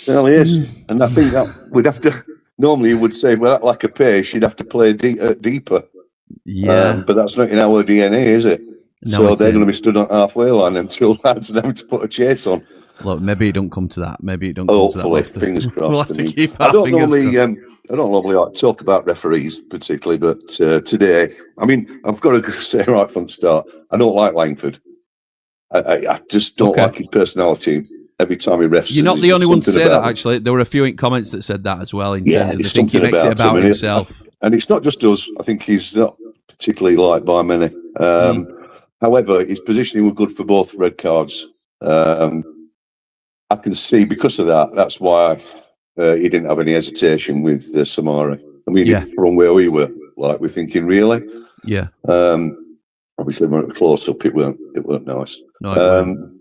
Certainly is. And I think that we'd have to. Normally, you would say, well, like a pace, you'd have to play deeper. Yeah, but that's not in our DNA, is it? No, so they're going to be stood on halfway line until lads and having to put a chase on. Look, maybe it don't come to that. Maybe it don't come to that. Hopefully, fingers crossed. We'll have to keep I don't normally like to talk about referees particularly, but today, I mean, I've got to say right from the start, I don't like Langford. I just don't like his personality. Every time he refs, you're not the only one to say that. Actually, there were a few comments that said that as well. In terms of they think he makes it about himself, and it's not just us. I think he's not particularly liked by many. However, his positioning was good for both red cards. I can see because of that. That's why he didn't have any hesitation with Soumaré. I mean, from where we were, like we're thinking, really, obviously, when it was close up, it weren't nice. No,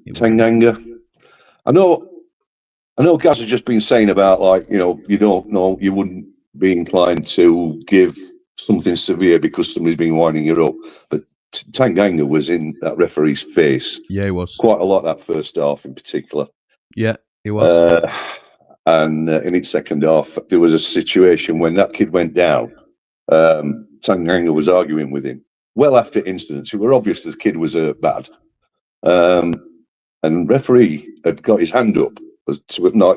Tanganga. I know Gaz has just been saying about, like, you don't know, you wouldn't be inclined to give something severe because somebody's been winding you up. But Tanganga was in that referee's face. Yeah, he was. Quite a lot that first half in particular. Yeah, he was. And in its second half, there was a situation when that kid went down. Tanganga was arguing with him. Well after incidents, it were obvious the kid was bad. And referee had got his hand up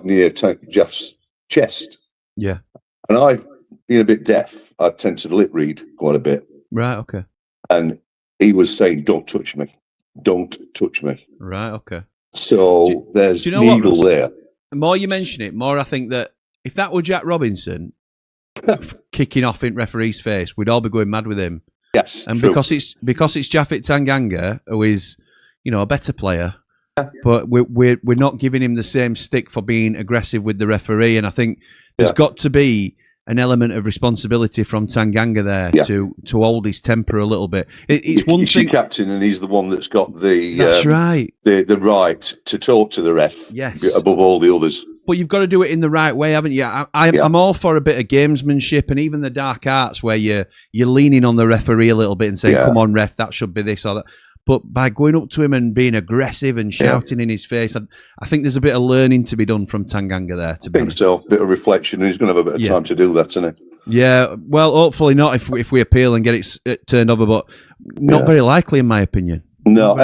near Jeff's chest. Yeah. And I, being a bit deaf, I tend to lip read quite a bit. Right, okay. And he was saying, "Don't touch me. Don't touch me." Right, okay. So there's needle there. The more you mention it, more I think that if that were Jack Robinson kicking off in referee's face, we'd all be going mad with him. Yes. And true. because it's Jaffet Tanganga, who is, a better player. But we're not giving him the same stick for being aggressive with the referee, and I think there's got to be an element of responsibility from Tanganga there to hold his temper a little bit. It's one thing, captain, and he's the one that's got the right, the right to talk to the ref. Yes, above all the others. But you've got to do it in the right way, haven't you? I'm all for a bit of gamesmanship and even the dark arts where you're leaning on the referee a little bit and saying, "Come on, ref, that should be this or that." But by going up to him and being aggressive and shouting in his face, I think there's a bit of learning to be done from Tanganga there, to be honest. So, a bit of reflection, and he's going to have a bit of time to do that, isn't he? Yeah, well, hopefully not if we appeal and get it turned over, but not very likely, in my opinion. No,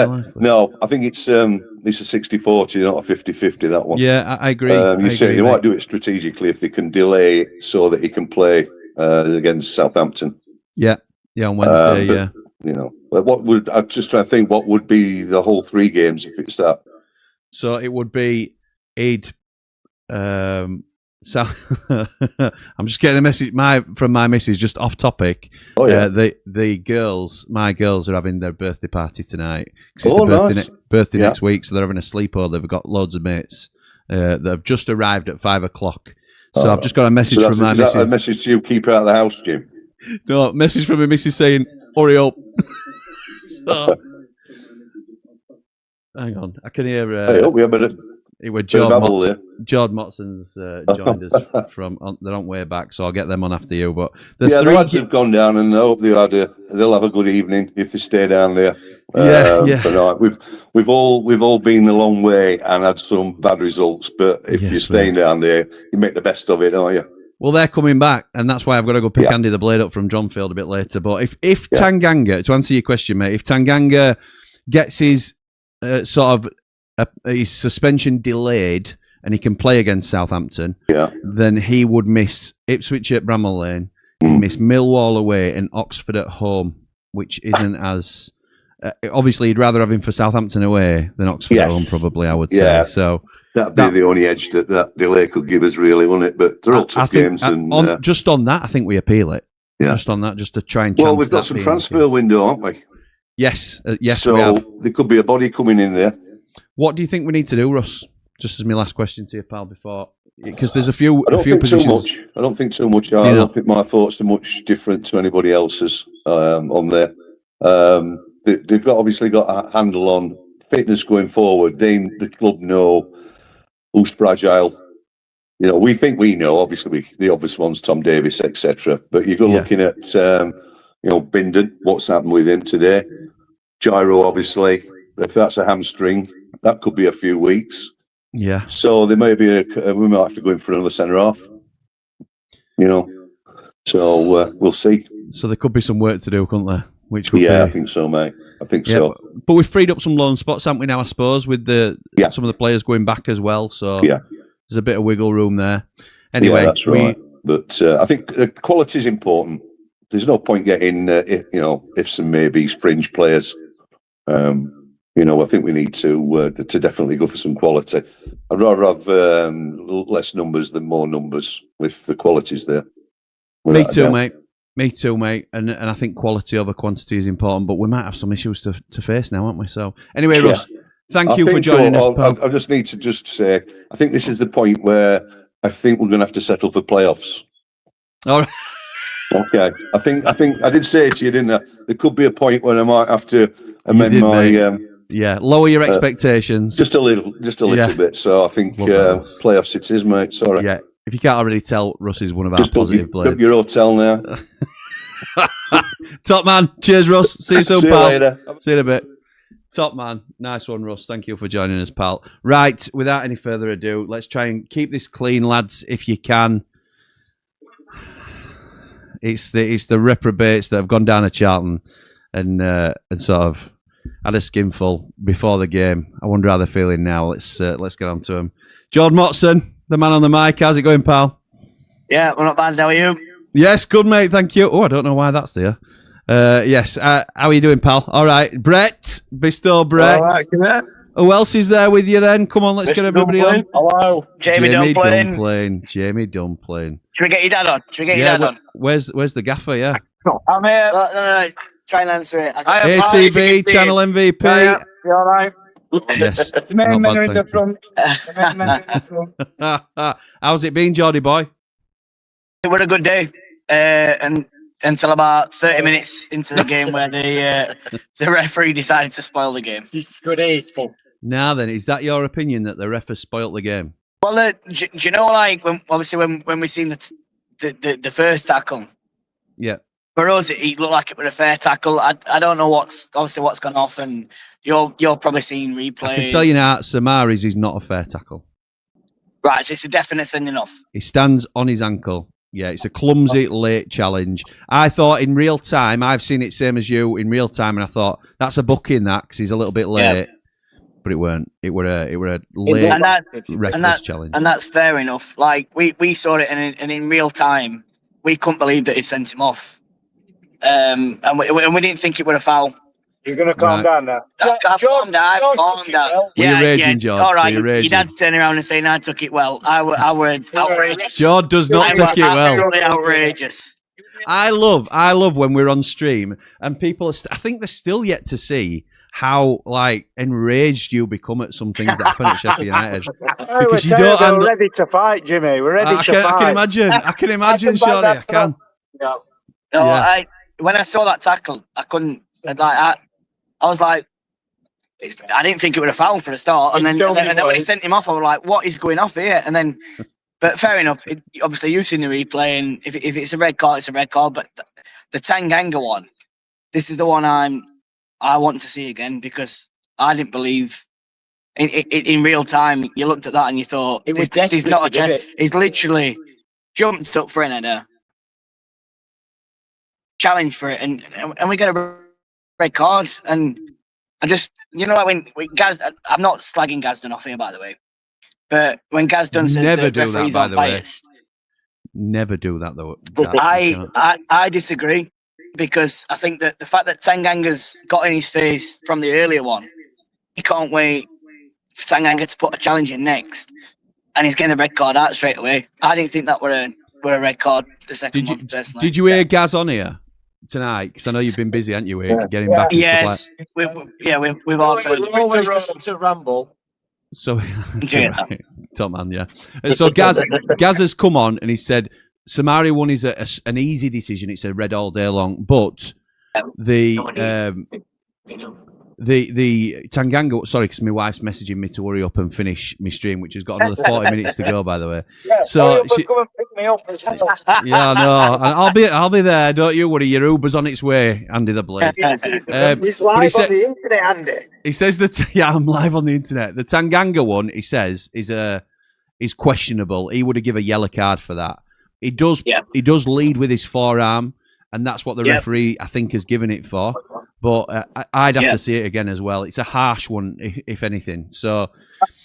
I think it's a 60-40, not a 50-50, that one. Yeah, I agree. You might do it strategically if they can delay so that he can play against Southampton. Yeah, on Wednesday, But I'm just trying to think, what would be the whole 3 games if it's that? So it would be I'm just getting a message from my missus, just off topic. Oh, yeah. My girls are having their birthday party tonight. It's birthday next week, so they're having a sleepover. They've got loads of mates that have just arrived at 5 o'clock. So I've just got a message from my missus. Is that a message to you, keep her out of the house, Jim? No, message from my missus saying, "Hurry up." So, hang on, I can hear. It was Jordan Motson's joined us they're on way back, so I'll get them on after you. But the lads have gone down, and I hope they'll have a good evening if they stay down there. Tonight. We've all been a long way and had some bad results, but if you're staying down there, you make the best of it, don't you? Well, they're coming back, and that's why I've got to go pick Andy the Blade up from Johnfield a bit later. But if Tanganga, to answer your question, mate, if Tanganga gets his his suspension delayed and he can play against Southampton, then he would miss Ipswich at Bramall Lane, he'd miss Millwall away and Oxford at home, which isn't as... obviously, you'd rather have him for Southampton away than Oxford at home, probably, I would say. So that'd be the only edge that delay could give us, really, wouldn't it? But they're all tough games. Just on that, I think we appeal it. Yeah. Just on that, just to try and chance. Well, we've got some transfer window, haven't we? Yes, yes, so we have. There could be a body coming in there. What do you think we need to do, Russ? Just as my last question to you, pal, before... Because there's a few positions. I don't think too much. I don't think my thoughts are much different to anybody else's on there. They've obviously got a handle on fitness going forward. The club know who's fragile. You know, we think we know. Obviously, the obvious ones, Tom Davis, etc. But you're looking at, Bindon. What's happened with him today? Gyro, obviously. If that's a hamstring, that could be a few weeks. Yeah. So there may be we might have to go in for another centre half. You know. So we'll see. So there could be some work to do, couldn't there? Which would I think so, mate. I think so. But we've freed up some loan spots, haven't we now, I suppose, with some of the players going back as well. So there's a bit of wiggle room there. Anyway, that's right. But I think quality is important. There's no point getting, ifs and maybes, fringe players. I think we need to definitely go for some quality. I'd rather have less numbers than more numbers with the qualities there. Me too, mate. Me too, mate. And I think quality over quantity is important, but we might have some issues to face now, aren't we? So anyway, Russ, thank you for joining us. I just need to say, I think this is the point where I think we're going to have to settle for playoffs. All right. Okay. I think I did say it to you, didn't I? There could be a point when I might have to amend my... lower your expectations. Just a little bit. So I think playoffs it is, mate. Sorry. Yeah. If you can't already tell, Russ is one of our positive blades. Book your hotel now. Top man. Cheers, Russ. See you soon, See you pal. later. See you in a bit. Top man. Nice one, Russ. Thank you for joining us, pal. Right, without any further ado, let's try and keep this clean, lads, if you can. It's the reprobates that have gone down to Charlton and sort of had a skinful before the game. I wonder how they're feeling now. Let's get on to them. Jordan Motson, the man on the mic. How's it going, pal? Yeah, well, not bad. How are you? Yes, good, mate. Thank you. Oh, I don't know why that's there. Yes. How are you doing, pal? All right. Brett. Bestow Brett. All right, come here. Who else is there with you then? Come on, let's get everybody on. Hello. Jamie Dumpling. Jamie Dumpling. Should we get your dad on? Where's the gaffer, yeah? I'm here. No. Try and answer it. ATV, channel MVP. Yeah, you all right? Yes. The main men are in the front. How's it been, Geordie boy? It was a good day. And until about 30 minutes into the game where the referee decided to spoil the game. Disgraceful. Now then, is that your opinion that the ref has spoilt the game? Well, do you know, like, when we seen the first tackle? Yeah. For us, it looked like it was a fair tackle. I don't know what's gone off, and you're probably seeing replays. I can tell you now, Soumaré's is not a fair tackle. Right, so it's a definite sending off. He stands on his ankle. Yeah, it's a clumsy late challenge. I thought in real time, I've seen it same as you in real time, and I thought that's a booking that because he's a little bit late, but it weren't. It were a late reckless challenge, and that's fair enough. Like we saw it, and in real time, we couldn't believe that he sent him off, and we didn't think it would a foul. You're going to calm down now. I've calmed down. Were you raging, George? All right, your dad's turning around and saying, I took it well. I were outrageous. George does not take it well. Absolutely outrageous. I love when we're on stream and people are, I think they're still yet to see how like enraged you become at some things that happen at Sheffield United. Because you don't. We're ready to fight, Jimmy. We're ready to fight. I can imagine, Shorty. I can. No, when I saw that tackle, I couldn't. I was like, I didn't think it would have fouled for a start, and then when he sent him off, I was like, what is going off here? And then, but fair enough. Obviously, you've seen the replay, and if it's a red card, it's a red card. But the Tanganga one, this is the one I want to see again because I didn't believe in real time. You looked at that and you thought, he's not a chance. He's literally jumped up for an header, challenged for it, and we get a red card. And I just, like when Gaz, I'm not slagging Gazdan off here, by the way, but when Gazdan says Never the do that, referees by aren't the way. biased, Never do that though. I disagree, because I think that the fact that Tanganga's got in his face from the earlier one, he can't wait for Tanganga to put a challenge in next, and he's getting the red card out straight away. I didn't think that were a red card the second one, personally. Did you hear Gaz on here tonight? Because I know you've been busy, haven't you? Getting back and stuff like that. we've all always listened to Ramble. So, top man, yeah. So Gaz has come on and he said Soumaré one is an easy decision. It's a red all day long, but the Tanganga. Sorry, because my wife's messaging me to hurry up and finish my stream, which has got another 40 minutes to go. By the way, so come and pick me up. yeah, no, and I'll be there. Don't you worry. Your Uber's on its way, Andy the Blade. He's live on the internet, Andy. He says that I'm live on the internet. The Tanganga one, he says, is questionable. He would have given a yellow card for that. He does lead with his forearm, and that's what the referee I think has given it for. But I'd have to see it again as well. It's a harsh one, if anything. So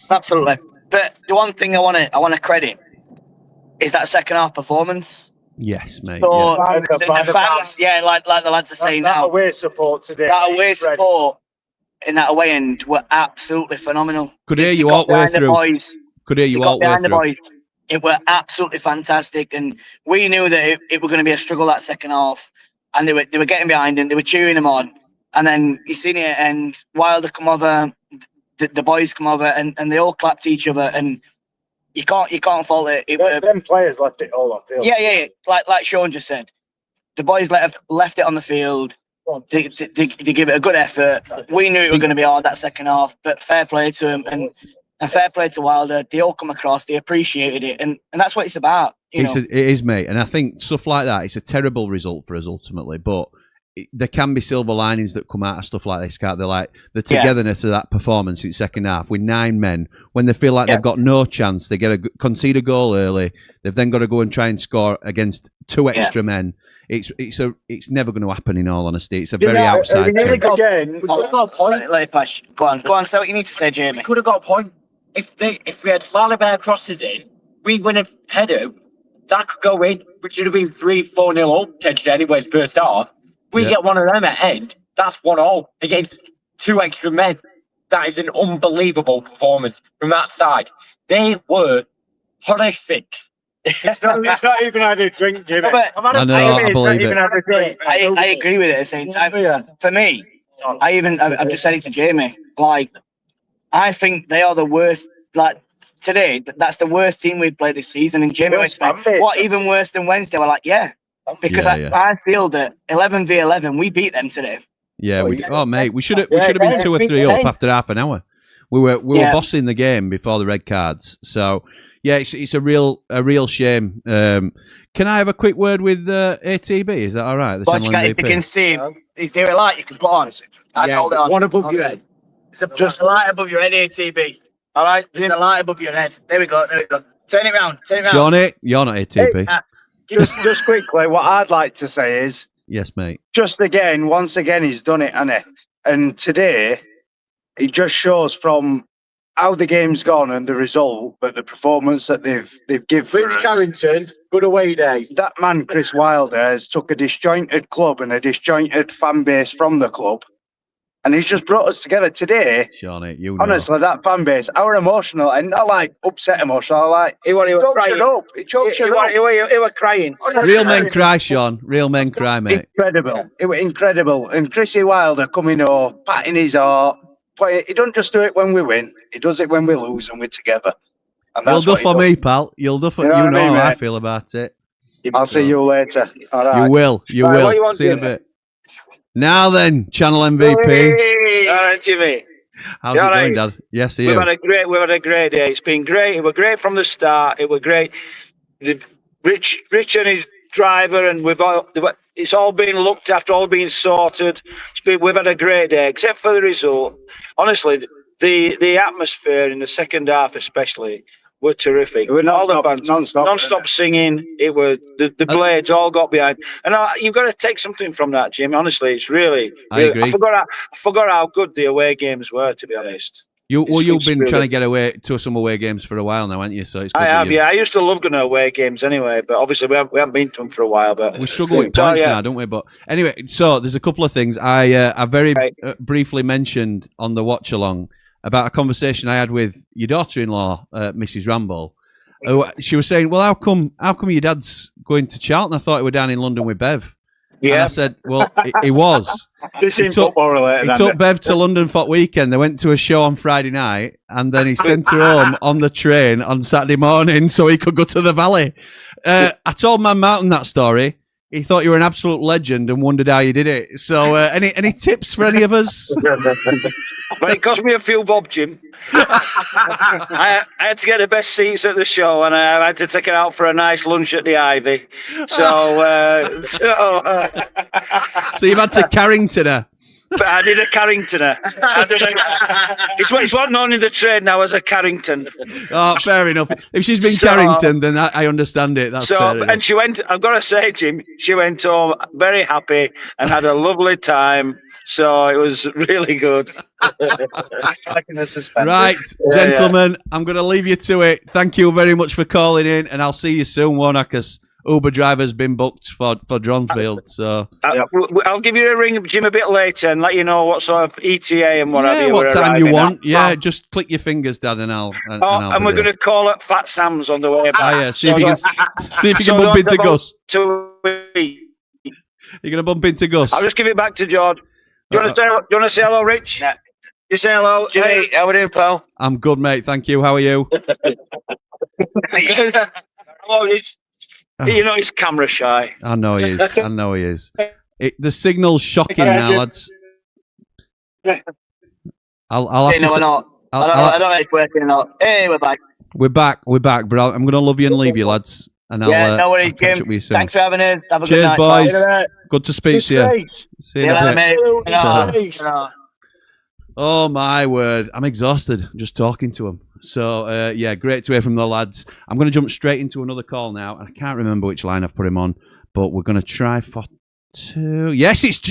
absolutely. But the one thing I want to credit is that second half performance. Yes, mate. So the fans, like the lads are saying now, away support today. That away support in that away end were absolutely phenomenal. Could hear you all the way through. Could hear you all the way through. It were absolutely fantastic, and we knew that it were going to be a struggle that second half. And they were getting behind him, they were cheering him on. And then you seen it, and Wilder come over, the boys come over, and they all clapped each other, and you can't fault it. Them players left it all on field. Yeah. Like Sean just said, the boys left it on the field. They give it a good effort. We knew it was going to be hard that second half, but fair play to him and fair play to Wilder. They all come across, they appreciated it, and that's what it's about. It is, mate. And I think stuff like that, it's a terrible result for us ultimately, but there can be silver linings that come out of stuff like this, can't they? Like the togetherness of that performance in second half with 9 men, when they feel like they've got no chance, they concede a goal early, they've then got to go and try and score against 2 extra men. It's never going to happen, in all honesty. It's a very outside chance. Go on, say what you need to say, Jamie. We could have got a point. If we had slightly better crosses in, we win a header, that could go in, which should have been 3-4-0 up potentially anyways first half. We get one of them at end, that's 1-1 against 2 extra men. That is an unbelievable performance from that side. They were horrific. It's not even had a drink, Jimmy. I know, I believe it. I agree with it at the same time. For me, I've just said it to Jamie. Like, I think they are the worst. Like today, that's the worst team we've played this season. And Jamie went, what, even worse than Wednesday? We're like, because I feel that 11v11, we beat them today. Yeah, mate, we should have been 2 or 3 up after half an hour. We were bossing the game before the red cards. So yeah, it's a real shame. Can I have a quick word with ATB? Is that all right? The channel MVP. If you can see him, is there a light you can put on? Hold it on. One above your head. It's just a light above your head, ATB. All right, there's a light above your head. There we go. Turn it round. Johnny, you're not ATB. Just quickly, what I'd like to say is, yes, mate. Once again, he's done it, hasn't he? And today, it just shows from how the game's gone and the result, but the performance that they've given for us. Carrington, good away day. That man, Chris Wilder, has took a disjointed club and a disjointed fan base from the club, and he's just brought us together today. Johnny, you know. Honestly, that fan base, our emotional, and not like upset emotional, like he was crying. He was crying. Real men cry, Sean. Real men cry, mate. Incredible. It was incredible. And Chrissy Wilder coming over, patting his heart. He don't just do it when we win. He does it when we lose and we're together. And you'll do for me, pal. You'll do for you know how I feel about it. I'll see you later. All right. You will. You will. See you in a bit. Now then, channel MVP. All right, Jimmy. How's it going, Dad? Yes, we've had a great day. It's been great. It was great from the start. It was great. Rich and his driver, and it's all been looked after, all been sorted. We've had a great day, except for the result. Honestly, the atmosphere in the second half, especially, were terrific. They were all the non-stop, fans, non-stop, non-stop singing. It were the blades all got behind, and you've got to take something from that, Jim. Honestly, it's really. I agree. I forgot how good the away games were, to be honest. You've been really trying to get away to some away games for a while now, haven't you? So it's good I have, yeah. I used to love going to away games anyway, but obviously we haven't been to them for a while. But we struggle with points now, don't we? But anyway, so there's a couple of things I very briefly mentioned on the watch along about a conversation I had with your daughter-in-law, Mrs. Ramble. She was saying, "Well, how come your dad's going to Charlton? I thought he were down in London with Bev." Yeah. And I said, "Well, he was." He took Bev to London for weekend. They went to a show on Friday night, and then he sent her home on the train on Saturday morning so he could go to the Valley. I told Man Mountain that story. He thought you were an absolute legend and wondered how you did it. So, any tips for any of us? Well, it cost me a few bob, Jim. I had to get the best seats at the show, and I had to take her out for a nice lunch at the Ivy. So you've had to Carrington her. But I did a Carringtoner. It's what known in the trade now as a Carrington. Oh, fair enough. If she's been Carrington, then I understand it. That's fair enough. And she went, I've got to say, Jim, she went home very happy and had a lovely time. So it was really good. Right, gentlemen, I'm going to leave you to it. Thank you very much for calling in, and I'll see you soon, won't I? Because Uber driver's been booked for Dronfield, so I'll give you a ring, Jim, a bit later and let you know what sort of ETA and what have you. What time you want? Yeah, just click your fingers, Dad, and I'll. And we're going to call at Fat Sam's on the way back. Yeah, see if you can bump into Gus. You're going to bump into Gus. I'll just give it back to George. You want to say hello, Rich? Yeah. You say hello, Jimmy. How are you, pal? I'm good, mate. Thank you. How are you? Hello, Rich. You know he's camera shy. I know he is. The signal's shocking now, lads. I'll have to. No, we're not. I don't know if it's working or not. Hey, we're back. We're back. But I'm going to love you and leave you, lads. And no worries, catch Jim. up with you soon. Thanks for having us. Have a Cheers, good night. boys. Good to speak to you. See you later, mate. Oh my word! I'm exhausted just talking to him. So yeah, great to hear from the lads. I'm going to jump straight into another call now. I can't remember which line I've put him on, but we're going to try for two. Yes, it's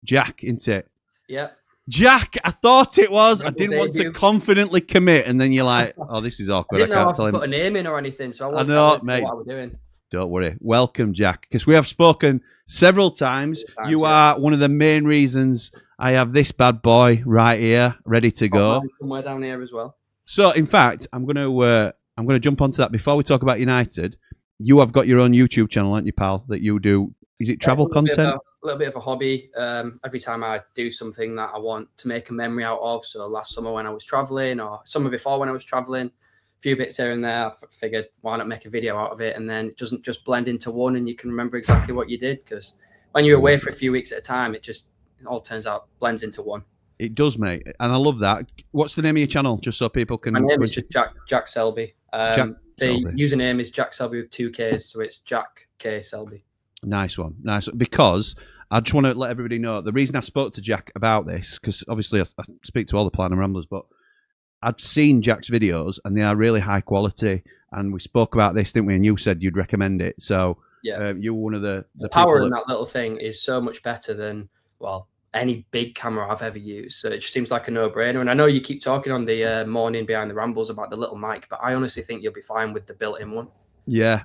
Jack, isn't it? Yeah. Jack, I thought it was. I didn't want to confidently commit, and then you're like, "Oh, this is awkward." I can't tell him. Put a name in or anything, so I wasn't know, mate. What I was doing. Don't worry. Welcome, Jack, because we have spoken several times. You are one of the main reasons I have this bad boy right here, ready to go. Somewhere down here as well. So, in fact, I'm going to jump onto that before we talk about United. You have got your own YouTube channel, haven't you, pal? That you do. Is it travel content? A little bit of a hobby. Every time I do something that I want to make a memory out of. So last summer when I was traveling, or summer before when I was traveling, a few bits here and there, I figured why not make a video out of it, and then it doesn't just blend into one, and you can remember exactly what you did. Because when you're away for a few weeks at a time, it all turns out blends into one. It does, mate, and I love that. What's the name of your channel, just so people can? My name is just Jack Selby. The username is Jack Selby with 2 Ks, so it's Jack K Selby. Nice one. Because I just want to let everybody know the reason I spoke to Jack about this, because obviously I speak to all the Platinum Ramblers, but I'd seen Jack's videos and they are really high quality. And we spoke about this, didn't we? And you said you'd recommend it. So yeah, you're one of the power in that little thing is so much better than any big camera I've ever used. So it just seems like a no-brainer. And I know you keep talking on the morning behind the Rambles about the little mic, but I honestly think you'll be fine with the built-in one. Yeah.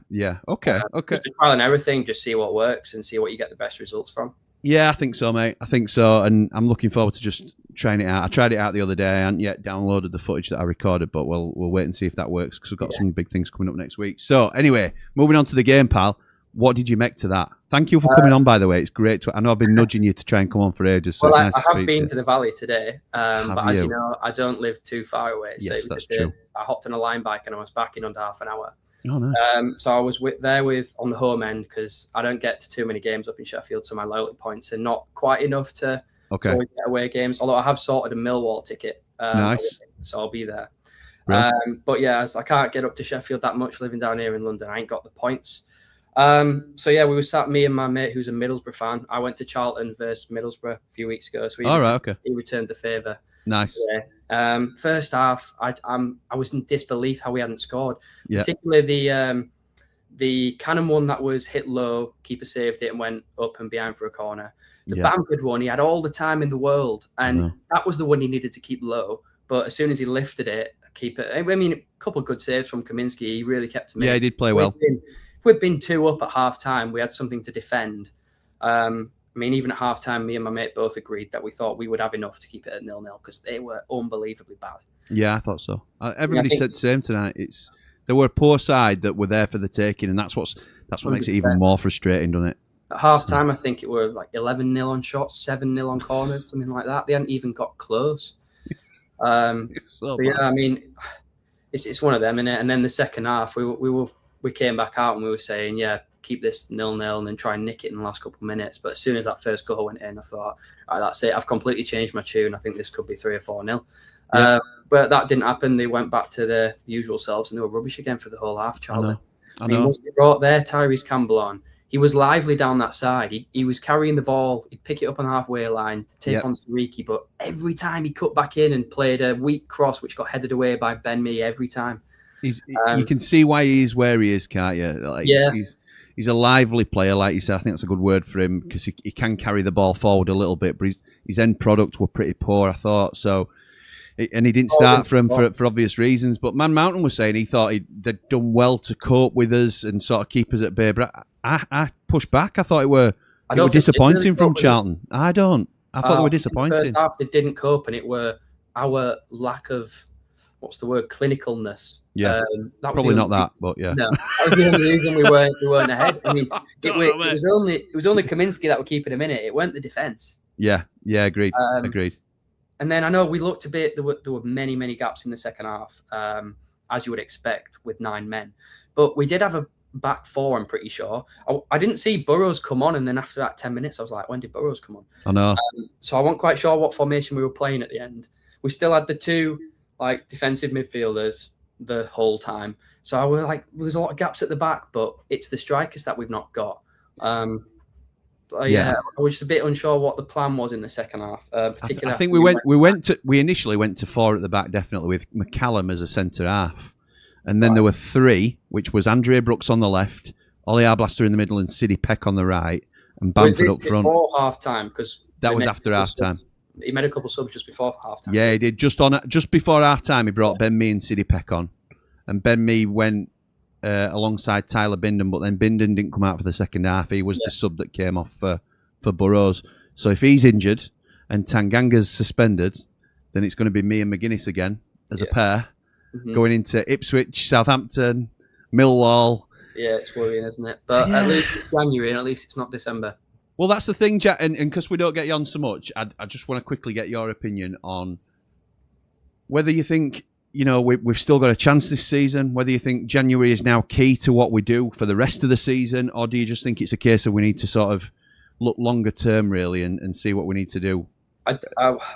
Okay. Just a trial and everything, just see what works and see what you get the best results from. Yeah, I think so, mate. I think so. And I'm looking forward to just trying it out. I tried it out the other day. I hadn't yet downloaded the footage that I recorded, but we'll wait and see if that works, because we've got some big things coming up next week. So anyway, moving on to the game, pal. What did you make to that? Thank you for coming on, by the way. It's great. I know I've been nudging you to try and come on for ages, so it's nice to speak to you. I have been to the Valley today, but as you know, I don't live too far away. So yes, that's true. I hopped on a line bike and I was back in under half an hour. Oh, nice. So I was there on the home end, because I don't get to too many games up in Sheffield, so my loyalty points are not quite enough to always get away games. Although I have sorted a Millwall ticket. Nice. So I'll be there. Right. But yeah, as I can't get up to Sheffield that much living down here in London, I ain't got the points. So yeah, we were sat, me and my mate who's a Middlesbrough fan. I went to Charlton versus Middlesbrough a few weeks ago, so he returned the favour. Nice. Yeah. First half, I was in disbelief how we hadn't scored. Yeah. Particularly the Cannon one that was hit low, keeper saved it and went up and behind for a corner. The Bamford one, he had all the time in the world, and that was the one he needed to keep low. But as soon as he lifted it, keeper. I mean, a couple of good saves from Kaminsky. He really kept him in. Yeah, he did play well. If we'd been 2 up at half time, we had something to defend. I mean, even at half time, me and my mate both agreed that we thought we would have enough to keep it at 0-0 because they were unbelievably bad. Yeah, I thought so. Everybody said the same tonight. They were a poor side that were there for the taking, and that's what makes it even more frustrating, doesn't it? At half time, I think it were like 11-0 on shots, 7-0 on corners, something like that. They hadn't even got close. So yeah, I mean, it's one of them, innit? And then the second half, we came back out and we were saying, yeah, keep this 0-0 and then try and nick it in the last couple of minutes. But as soon as that first goal went in, I thought, all right, that's it. I've completely changed my tune. I think this could be 3 or 4-0. But that didn't happen. They went back to their usual selves and they were rubbish again for the whole half, Charlton. I mean, once they brought their Tyrese Campbell on, he was lively down that side. He was carrying the ball. He'd pick it up on the halfway line, take on Sariki. But every time he cut back in and played a weak cross, which got headed away by Ben Mee every time. You can see why he is where he is, can't you? Like, he's a lively player, like you said. I think that's a good word for him because he can carry the ball forward a little bit, but his end products were pretty poor, I thought. So, and he didn't start for obvious reasons. But Man Mountain was saying he thought they'd done well to cope with us and sort of keep us at bay. But I pushed back. I thought it were disappointing from Charlton. I thought they were disappointing. The first half they didn't cope, and it were our lack of clinicalness. Yeah, probably not that, but yeah. No, that was the only reason we weren't ahead. I mean, it was only Kaminsky that were keeping him in it. It weren't the defence. Yeah, agreed. Agreed. And then I know we looked a bit. There were many gaps in the second half, as you would expect with 9 men. But we did have a back 4. I'm pretty sure. I didn't see Burrows come on, and then after that 10 minutes, I was like, when did Burrows come on? I know. So I wasn't quite sure what formation we were playing at the end. We still had the 2 defensive midfielders the whole time. So I was like, there's a lot of gaps at the back, but it's the strikers that we've not got. I was just a bit unsure what the plan was in the second half. I think we initially went to 4 at the back, definitely with McCallum as a centre half, and then there were 3, which was Andre Brooks on the left, Ollie Arblaster in the middle, and Sidney Peck on the right, and Bamford up front. Before half time, because that was after half time. He made a couple of subs just before half time. Yeah, he did. Just before half time, he brought Ben Mee and Sidney Peck on, and Ben Mee went alongside Tyler Bindon, but then Bindon didn't come out for the second half. He was the sub that came off for Burrows. So if he's injured and Tanganga's suspended, then it's going to be me and McGuinness again as a pair, going into Ipswich, Southampton, Millwall. Yeah, it's worrying, isn't it? But at least it's January, and at least it's not December. Well, that's the thing, Jack, and because we don't get you on so much, I just want to quickly get your opinion on whether you think, we've still got a chance this season, whether you think January is now key to what we do for the rest of the season, or do you just think it's a case of we need to sort of look longer term, really, and see what we need to do? I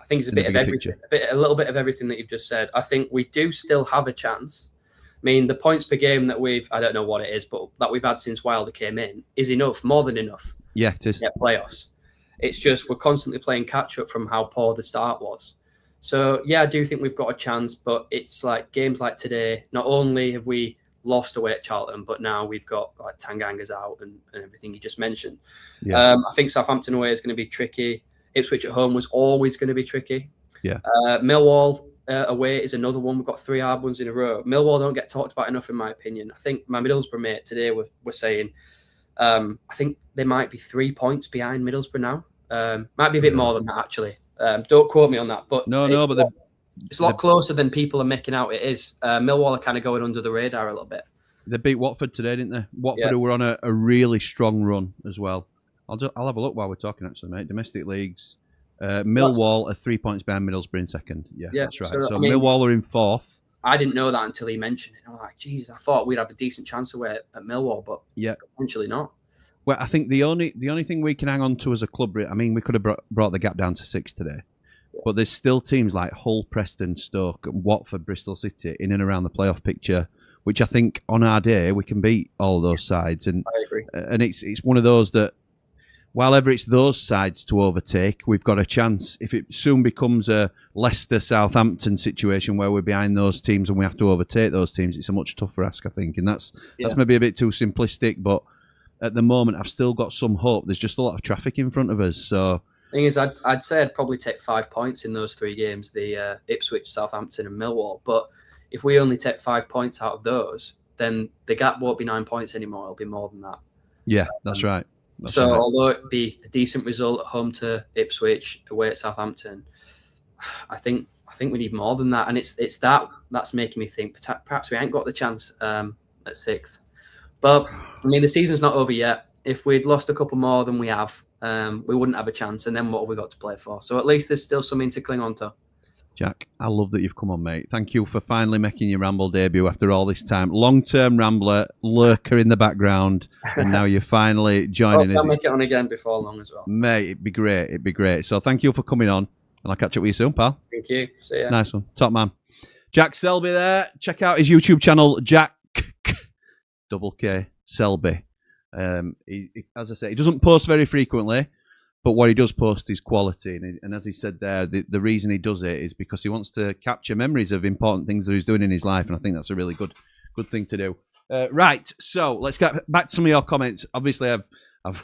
think it's a bit of everything, a little bit of everything that you've just said. I think we do still have a chance. I mean, the points per game that I don't know what it is, but that we've had since Wilder came in is enough, more than enough. Yeah, it is. Get playoffs. It's just we're constantly playing catch up from how poor the start was. So yeah, I do think we've got a chance, but it's like games like today. Not only have we lost away at Charlton, but now we've got like Tanganga's out and everything you just mentioned. Yeah. I think Southampton away is going to be tricky. Ipswich at home was always going to be tricky. Yeah. Millwall away is another one. We've got 3 hard ones in a row. Millwall don't get talked about enough, in my opinion. I think my Middlesbrough mate today were saying. I think they might be 3 points behind Middlesbrough now. Might be a bit more than that, actually. Don't quote me on that. But it's a lot closer than people are making out it is. Millwall are kind of going under the radar a little bit. They beat Watford today, didn't they? Watford who were on a really strong run as well. I'll have a look while we're talking, actually, mate. Domestic leagues. Millwall are 3 points behind Middlesbrough in second. Yeah, that's right. So Millwall are in 4th. I didn't know that until he mentioned it. I'm like, Jesus, I thought we'd have a decent chance away at Millwall, but potentially not. Well, I think the only thing we can hang on to as a club, I mean, we could have brought the gap down to 6 today, but there's still teams like Hull, Preston, Stoke, Watford, Bristol City in and around the playoff picture, which I think on our day we can beat all of those sides. And I agree. And it's one of those that while ever it's those sides to overtake, we've got a chance. If it soon becomes a Leicester-Southampton situation where we're behind those teams and we have to overtake those teams, it's a much tougher ask, I think. And that's maybe a bit too simplistic, but at the moment, I've still got some hope. There's just a lot of traffic in front of us. So, thing is, I'd say I'd probably take 5 points in those 3 games, the Ipswich, Southampton and Millwall. But if we only take 5 points out of those, then the gap won't be 9 points anymore. It'll be more than that. Yeah, that's right. That's so right. although it'd be a decent result at home to Ipswich, away at Southampton, I think we need more than that. And it's that's making me think perhaps we ain't got the chance at 6th. But I mean, the season's not over yet. If we'd lost a couple more than we have, we wouldn't have a chance. And then what have we got to play for? So at least there's still something to cling on to. Jack, I love that you've come on, mate. Thank you for finally making your Ramble debut after all this time. Long-term Rambler, lurker in the background, and now you're finally joining us. I'll make it on again before long as well. Mate, it'd be great. It'd be great. So thank you for coming on, and I'll catch up with you soon, pal. Thank you. See ya. Nice one. Top man. Jack Selby there. Check out his YouTube channel, Jack double K Selby. As I say, he doesn't post very frequently, but what he does post is quality. And as he said there, the reason he does it is because he wants to capture memories of important things that he's doing in his life. And I think that's a really good thing to do. Right, so let's get back to some of your comments. Obviously, I've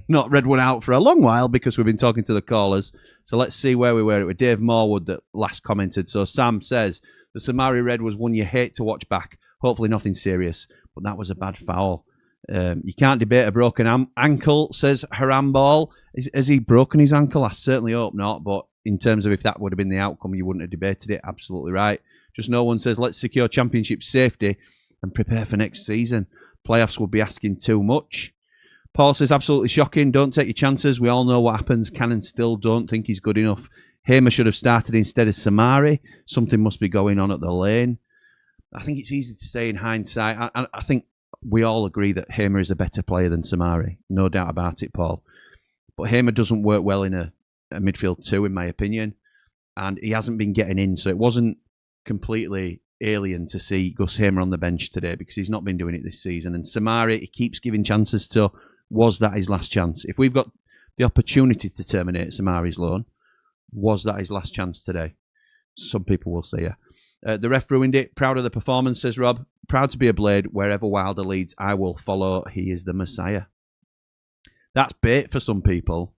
not read one out for a long while because we've been talking to the callers. So let's see where we were. It was Dave Morwood that last commented. So Sam says, the Soumaré Red was one you hate to watch back. Hopefully nothing serious, but that was a bad foul. You can't debate a broken ankle, says Haramball. Has he broken his ankle? I certainly hope not. But in terms of if that would have been the outcome, you wouldn't have debated it. Absolutely right. Just no one says, let's secure championship safety and prepare for next season. Playoffs would be asking too much. Paul says, absolutely shocking. Don't take your chances. We all know what happens. Cannon still don't think he's good enough. Hamer should have started instead of Soumaré. Something must be going on at the lane. I think it's easy to say in hindsight. I think we all agree that Hamer is a better player than Soumaré. No doubt about it, Paul. But Hamer doesn't work well in a midfield 2, in my opinion. And he hasn't been getting in. So it wasn't completely alien to see Gus Hamer on the bench today because he's not been doing it this season. And Soumaré, he keeps giving chances to. Was that his last chance? If we've got the opportunity to terminate Soumaré's loan, was that his last chance today? Some people will say, yeah. The ref ruined it. Proud of the performance, says Rob. Proud to be a Blade. Wherever Wilder leads, I will follow. He is the Messiah. That's bait for some people.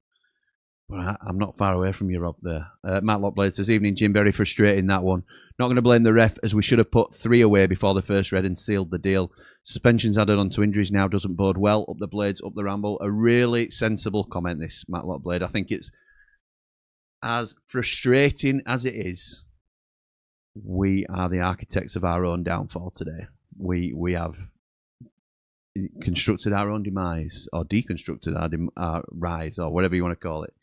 But I'm not far away from you, Rob, there. Matt Lockblade says, evening, Jim. Very frustrating, that one. Not going to blame the ref, as we should have put 3 away before the first red and sealed the deal. Suspensions added on to injuries now doesn't bode well. Up the Blades, up the Ramble. A really sensible comment, this, Matt Lockblade. I think it's as frustrating as it is. We are the architects of our own downfall today. We have constructed our own demise, or deconstructed our rise, or whatever you want to call it.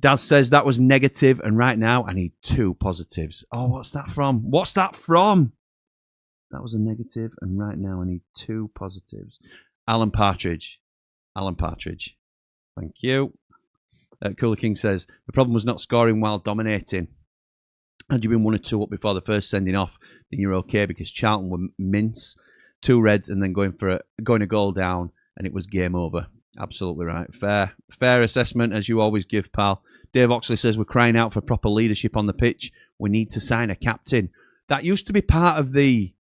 Daz says that was negative, and right now I need 2 positives. Oh, what's that from? What's that from? That was a negative, and right now I need 2 positives. Alan Partridge. Thank you. Cooler King says the problem was not scoring while dominating. Had you been 1 or 2 up before the first sending off, then you're okay, because Charlton were mince, 2 reds, and then going a goal down, and it was game over. Absolutely right. Fair assessment, as you always give, pal. Dave Oxley says we're crying out for proper leadership on the pitch. We need to sign a captain. That used to be part of the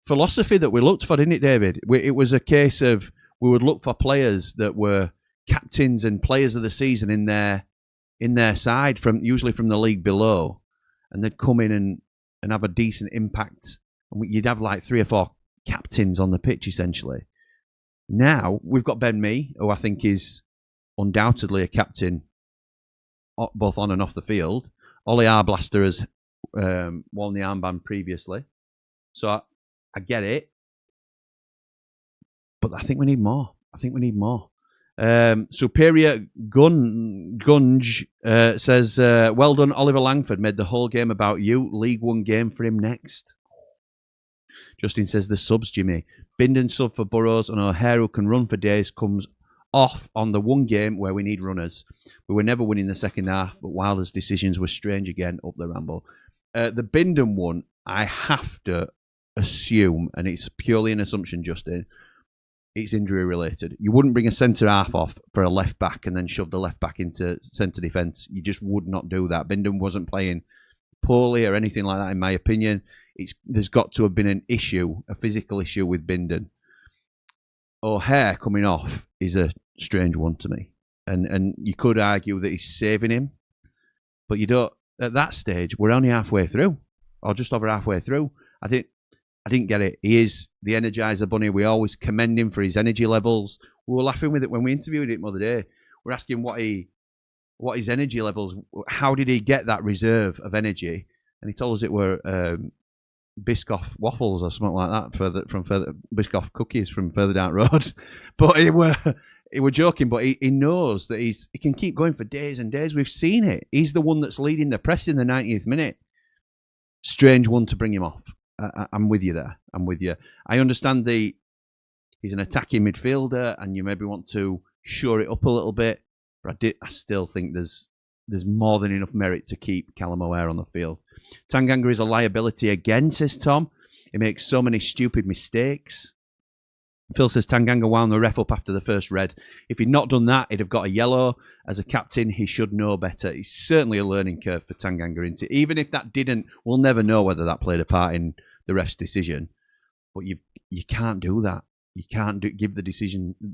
philosophy that we looked for, didn't it, David? It was a case of we would look for players that were captains and players of the season in their side, usually from the league below. And they'd come in and have a decent impact. And you'd have like 3 or 4 captains on the pitch, essentially. Now, we've got Ben Mee, who I think is undoubtedly a captain, both on and off the field. Ollie Arblaster has worn the armband previously. So I get it. But I think we need more. Superior Gunge says, well done, Oliver Langford. Made the whole game about you. League 1 game for him next. Justin says, the subs, Jimmy. Bindon sub for Burrows, and O'Hare, who can run for days, comes off on the one game where we need runners. We were never winning the second half, but Wilder's decisions were strange again. Up the Ramble. The Bindon one, I have to assume, and it's purely an assumption, Justin, it's injury related. You wouldn't bring a centre half off for a left back and then shove the left back into centre defence. You just would not do that. Bindon wasn't playing poorly or anything like that, in my opinion. There's got to have been an issue, a physical issue with Bindon. O'Hare coming off is a strange one to me. And you could argue that he's saving him, but you don't. At that stage, we're only halfway through, or just over halfway through. I didn't get it. He is the Energizer Bunny. We always commend him for his energy levels. We were laughing with it when we interviewed him the other day. We're asking what his energy levels. How did he get that reserve of energy? And he told us it were Biscoff waffles or something like that from Biscoff cookies from further down the road. But he were joking. But he knows that he can keep going for days and days. We've seen it. He's the one that's leading the press in the 90th minute. Strange one to bring him off. I'm with you there. I'm with you. I understand he's an attacking midfielder, and you maybe want to shore it up a little bit. But I still think there's more than enough merit to keep Callum O'Hare on the field. Tanganga is a liability again, says Tom. He makes so many stupid mistakes. Phil says Tanganga wound the ref up after the first red. If he'd not done that, he'd have got a yellow. As a captain, he should know better. It's certainly a learning curve for Tanganga, isn't it? Even if that didn't, we'll never know whether that played a part in the ref's decision. But you can't do that. You can't give the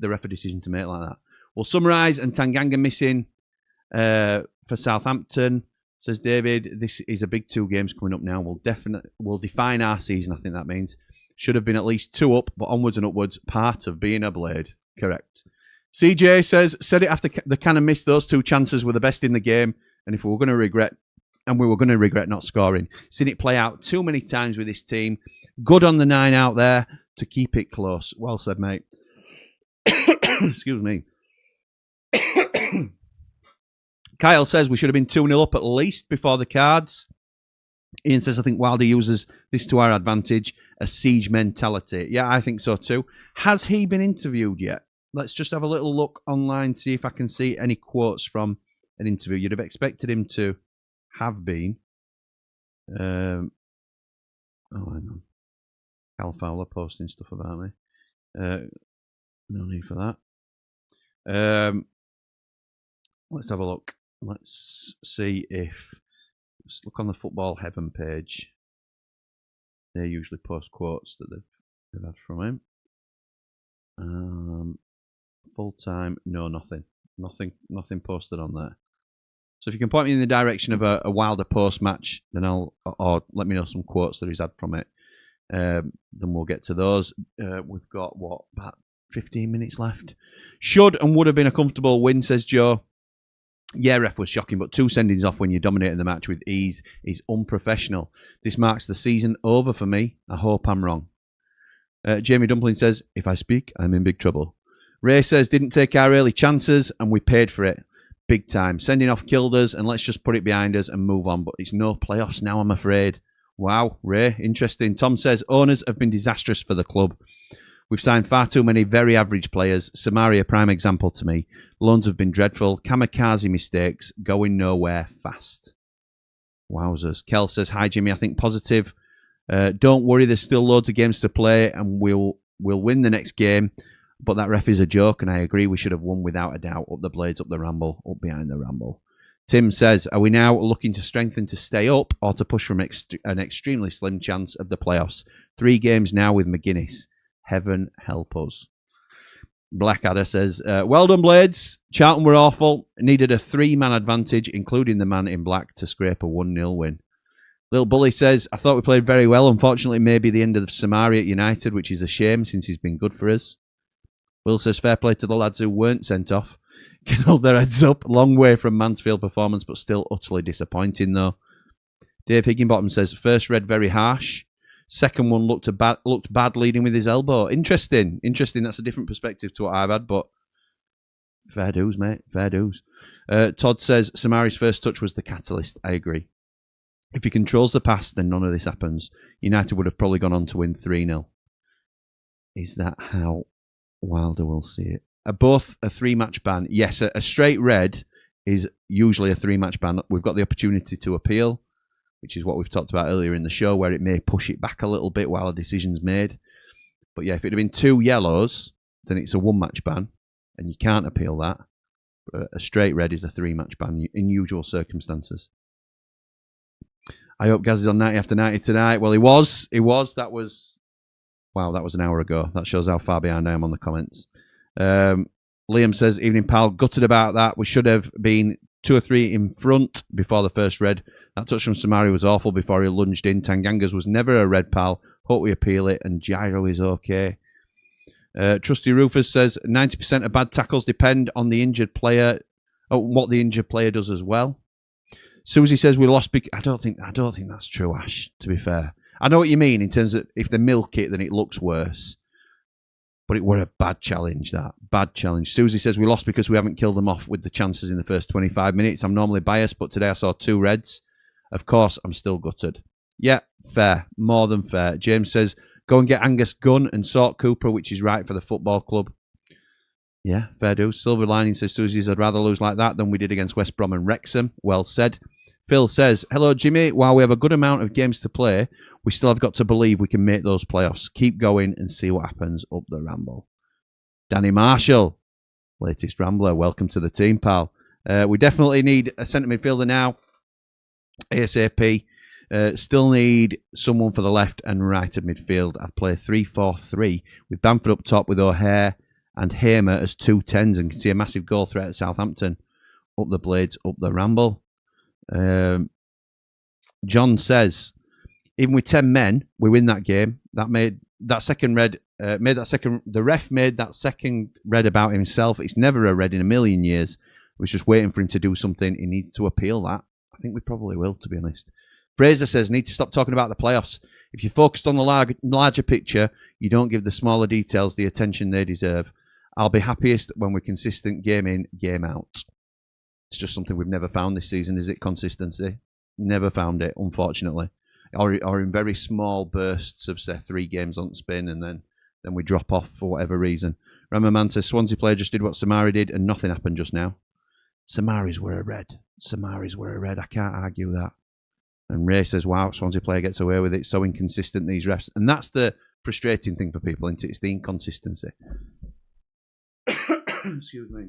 ref a decision to make like that. We'll summarise, and Tanganga missing for Southampton, says David. This is a big 2 games coming up now. We'll define our season, I think that means. Should have been at least 2 up, but onwards and upwards, part of being a Blade. Correct. CJ said it after the Cannon missed, those 2 chances were the best in the game, and we were going to regret not scoring. Seen it play out too many times with this team. Good on the 9 out there to keep it close. Well said, mate. Excuse me. Kyle says we should have been 2-0 up at least before the cards. Ian says, I think Wilder uses this to our advantage, a siege mentality. Yeah, I think so too. Has he been interviewed yet? Let's just have a little look online, see if I can see any quotes from an interview. You'd have expected him to have been. Hang on. Cal Fowler posting stuff about me. No need for that. Let's have a look. Let's see if... Let's look on the Football Heaven page. They usually post quotes that they've had from him. Full time, no, nothing. Nothing posted on there. So if you can point me in the direction of a Wilder post match, then or let me know some quotes that he's had from it. Then we'll get to those. We've got about 15 minutes left. Should and would have been a comfortable win, says Joe. Yeah, ref was shocking, but 2 sendings off when you're dominating the match with ease is unprofessional. This marks the season over for me. I hope I'm wrong. Jamie Dumpling says, if I speak, I'm in big trouble. Ray says, didn't take our early chances and we paid for it. Big time. Sending off killed us and let's just put it behind us and move on. But it's no playoffs now, I'm afraid. Wow, Ray, interesting. Tom says, owners have been disastrous for the club. We've signed far too many very average players. Soumaré, a prime example to me. Loans have been dreadful. Kamikaze mistakes. Going nowhere fast. Wowzers. Kel says, hi, Jimmy. I think positive. Don't worry. There's still loads of games to play and we'll win the next game. But that ref is a joke and I agree we should have won without a doubt. Up the Blades, up the Ramble, up behind the Ramble. Tim says, are we now looking to strengthen to stay up or to push from an extremely slim chance of the playoffs? 3 games now with McGuinness. Heaven help us. Blackadder says, well done, Blades. Charlton were awful. Needed a 3-man advantage, including the man in black, to scrape a 1-0 win. Little Bully says, I thought we played very well. Unfortunately, maybe the end of Soumaré at United, which is a shame since he's been good for us. Will says, fair play to the lads who weren't sent off. Can hold their heads up. Long way from Mansfield performance, but still utterly disappointing, though. Dave Higginbottom says, first red very harsh. Second one looked bad leading with his elbow. Interesting. That's a different perspective to what I've had, but fair dues, mate. Fair dues. Todd says, Samary's first touch was the catalyst. I agree. If he controls the pass, then none of this happens. United would have probably gone on to win 3-0. Is that how Wilder will see it? Both a 3-match ban. Yes, a straight red is usually a 3-match ban. We've got the opportunity to appeal, which is what we've talked about earlier in the show, where it may push it back a little bit while a decision's made. But yeah, if it had been 2 yellows, then it's a 1-match ban, and you can't appeal that. A straight red is a 3-match ban in usual circumstances. I hope Gaz is on 90 after 90 tonight. Well, he was. That was an hour ago. That shows how far behind I am on the comments. Liam says, evening pal, gutted about that. We should have been 2 or 3 in front before the first red. That touch from Soumaré was awful before he lunged in. Tanganga's was never a red, pal. Hope we appeal it, and Gyro is okay. Trusty Rufus says 90% of bad tackles depend on the injured player, what the injured player does as well. Susie says we lost. I don't think that's true, Ash. To be fair, I know what you mean in terms of if they milk it, then it looks worse. But it were a bad challenge. That bad challenge. Susie says we lost because we haven't killed them off with the chances in the first 25 minutes. I'm normally biased, but today I saw 2 reds. Of course, I'm still gutted. Yeah, fair, more than fair. James says go and get Angus Gunn and sort Cooper, which is right for the football club. Yeah, fair do. Silver lining says Susie, I'd rather lose like that than we did against West Brom and Wrexham. Well said. Phil says, hello, Jimmy. While we have a good amount of games to play, we still have got to believe we can make those playoffs. Keep going and see what happens up the Ramble. Danny Marshall, latest Rambler. Welcome to the team, pal. We definitely need a centre midfielder now. ASAP. Still need someone for the left and right of midfield. I'd play 3-4-3 with Bamford up top with O'Hare and Hamer as 2 10s and can see a massive goal threat at Southampton. Up the Blades, up the Ramble. John says, even with 10 men, we win that game. That made that second red. The ref made that second red about himself. It's never a red in a million years. I was just waiting for him to do something. He needs to appeal that. I think we probably will, to be honest. Fraser says, need to stop talking about the playoffs. If you're focused on the larger picture, you don't give the smaller details the attention they deserve. I'll be happiest when we're consistent game in, game out. It's just something we've never found this season, is it? Consistency. Never found it, unfortunately. Or in very small bursts of, say, 3 games on spin, and then we drop off for whatever reason. Ramaman says, Swansea player just did what Soumaré did, and nothing happened just now. Soumaré's were a red. I can't argue that. And Ray says, wow, Swansea player gets away with it. So inconsistent, these refs. And that's the frustrating thing for people, isn't it? It's the inconsistency. Excuse me.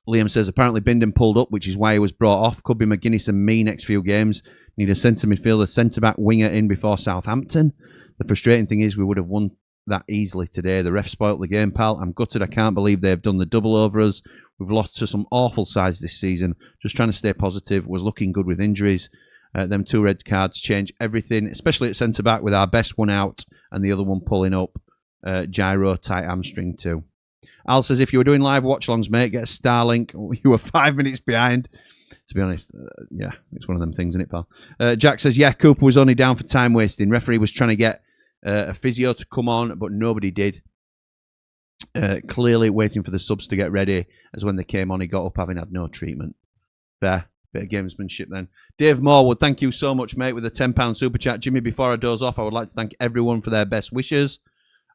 Liam says, apparently Bindon pulled up, which is why he was brought off. Could be McGuinness and me next few games. Need a centre midfielder, centre-back, winger in before Southampton. The frustrating thing is we would have won that easily today. The ref spoilt the game, pal. I'm gutted. I can't believe they've done the double over us. We've lost to some awful sides this season. Just trying to stay positive. Was looking good with injuries. Them 2 red cards change everything, especially at centre-back with our best one out and the other one pulling up. Gyro, tight hamstring too. Al says, if you were doing live watch-alongs, mate, get a Starlink. You were 5 minutes behind. To be honest, yeah, it's one of them things, isn't it, pal? Jack says, yeah, Cooper was only down for time wasting. Referee was trying to get a physio to come on, but nobody did. Clearly waiting for the subs to get ready, as when they came on, he got up having had no treatment. Fair. Bit of gamesmanship then. Dave Morwood, thank you so much, mate, with a £10 super chat. Jimmy, before I doze off, I would like to thank everyone for their best wishes.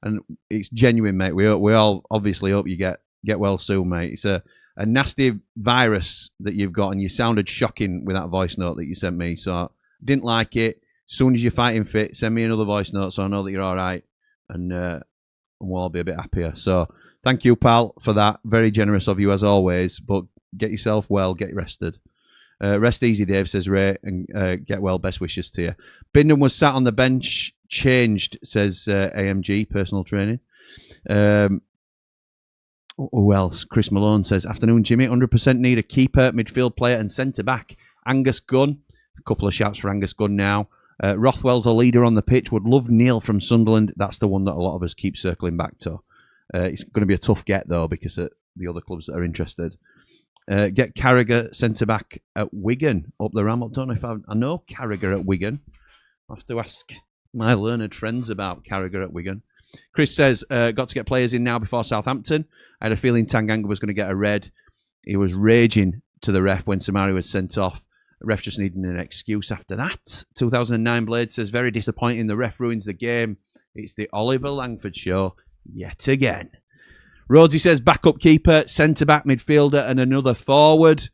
And it's genuine, mate. We all obviously hope you get well soon, mate. It's a nasty virus that you've got, and you sounded shocking with that voice note that you sent me. So I didn't like it. As soon as you're fighting fit, send me another voice note so I know that you're all right, and we'll all be a bit happier. So thank you, pal, for that. Very generous of you as always. But get yourself well, get rested. Rest easy, Dave, says Ray, and get well. Best wishes to you. Bindon was sat on the bench, changed, says AMG, personal training. Who else? Chris Malone says, afternoon, Jimmy. 100% need a keeper, midfield player, and centre-back. Angus Gunn. A couple of shouts for Angus Gunn now. Rothwell's a leader on the pitch. Would love Neil from Sunderland. That's the one that a lot of us keep circling back to. It's going to be a tough get, though, because of the other clubs that are interested. Get Carragher centre-back at Wigan up the Ramble. Don't know if I know Carragher at Wigan. I'll have to ask my learned friends about Carragher at Wigan. Chris says, got to get players in now before Southampton. I had a feeling Tanganga was going to get a red. He was raging to the ref when Soumaré was sent off. The ref just needed an excuse after that. 2009 Blade says, very disappointing. The ref ruins the game. It's the Oliver Langford show yet again. Rhodesy says, backup keeper, centre-back, midfielder, and another forward.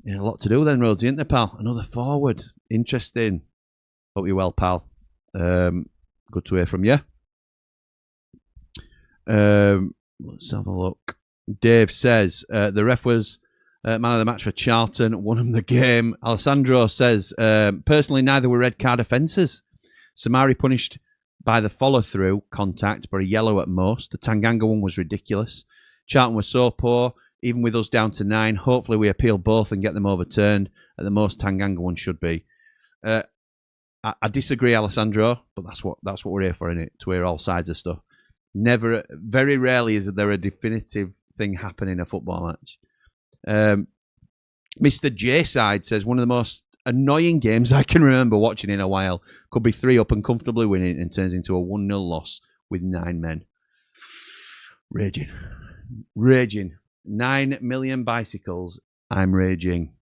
Yeah, a lot to do then, Rhodesy, isn't there, pal? Another forward. Interesting. Hope you're well, pal. Good to hear from you. Let's have a look. Dave says the ref was man of the match for Charlton, won him the game. Alessandro says, personally, neither were red card offences. Soumaré punished by the follow-through contact, but a yellow at most. The Tanganga one was ridiculous. Charlton was so poor, even with us down to 9. Hopefully we appeal both and get them overturned. At the most, Tanganga one should be. I disagree, Alessandro, but that's what we're here for, innit? To hear all sides of stuff. Very rarely is there a definitive thing happening in a football match. Mr. J Side says one of the most annoying games I can remember watching in a while. Could be 3 up and comfortably winning and turns into a 1-0 loss with 9 men. Raging. 9 million bicycles. I'm raging.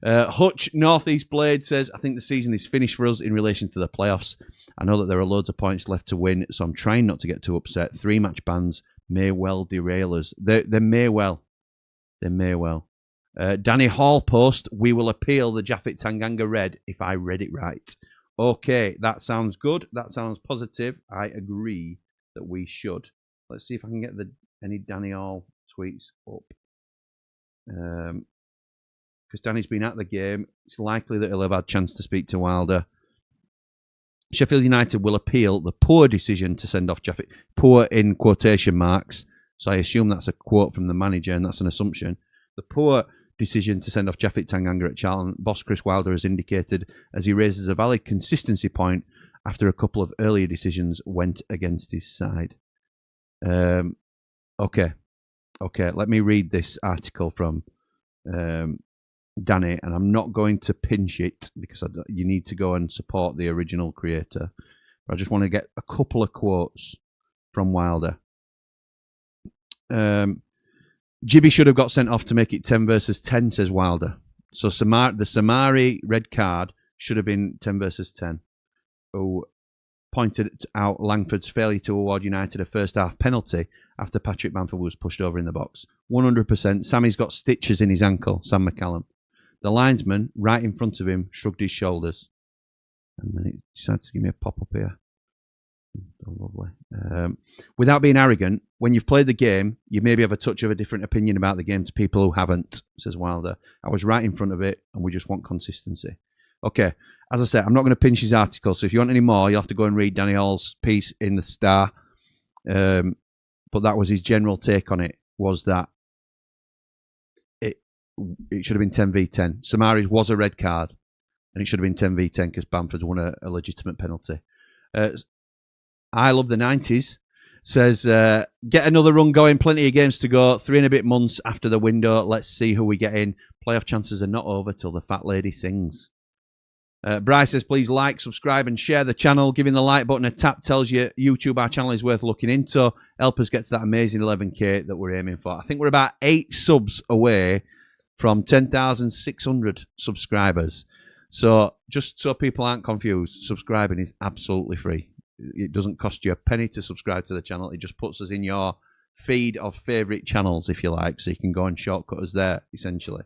Hutch Northeast Blade says, I think the season is finished for us in relation to the playoffs. I know that there are loads of points left to win, so I'm trying not to get too upset. 3 match bans may well derail us. They may well. They may well. Danny Hall post, we will appeal the Japhet Tanganga red if I read it right. Okay, that sounds good. That sounds positive. I agree that we should. Let's see if I can get any Danny Hall tweets up. Because Danny's been at the game. It's likely that he'll have had a chance to speak to Wilder. Sheffield United will appeal the poor decision to send off Japhet. Poor in quotation marks. So I assume that's a quote from the manager, and that's an assumption. The poor decision to send off Japhet Tanganga at Charlton, boss Chris Wilder has indicated, as he raises a valid consistency point after a couple of earlier decisions went against his side. Okay, let me read this article from Danny, and I'm not going to pinch it because you need to go and support the original creator. But I just want to get a couple of quotes from Wilder. Gibby should have got sent off to make it 10 versus 10, says Wilder. So the Soumaré red card should have been 10 versus 10. Who pointed out Langford's failure to award United a first half penalty after Patrick Bamford was pushed over in the box. 100%. Sammy's got stitches in his ankle, Sam McCallum. The linesman, right in front of him, shrugged his shoulders. And then he decided to give me a pop-up here. Oh, lovely. Without being arrogant, when you've played the game, you maybe have a touch of a different opinion about the game to people who haven't, says Wilder. I was right in front of it, and we just want consistency. Okay, as I said, I'm not going to pinch his article, so if you want any more, you'll have to go and read Danny Hall's piece in The Star. But that was his general take on it, was that it should have been 10 v 10. Soumaré's was a red card, and it should have been 10 v 10 because Bamford's won a legitimate penalty. I love the 90s. Says, get another run going. Plenty of games to go. 3 and a bit months after the window. Let's see who we get in. Playoff chances are not over till the fat lady sings. Bryce says, please like, subscribe and share the channel. Giving the like button a tap tells you YouTube, our channel is worth looking into. Help us get to that amazing 11k that we're aiming for. I think we're about 8 subs away from 10,600 subscribers. So just so people aren't confused, subscribing is absolutely free. It doesn't cost you a penny to subscribe to the channel. It just puts us in your feed of favourite channels, if you like, so you can go and shortcut us there, essentially.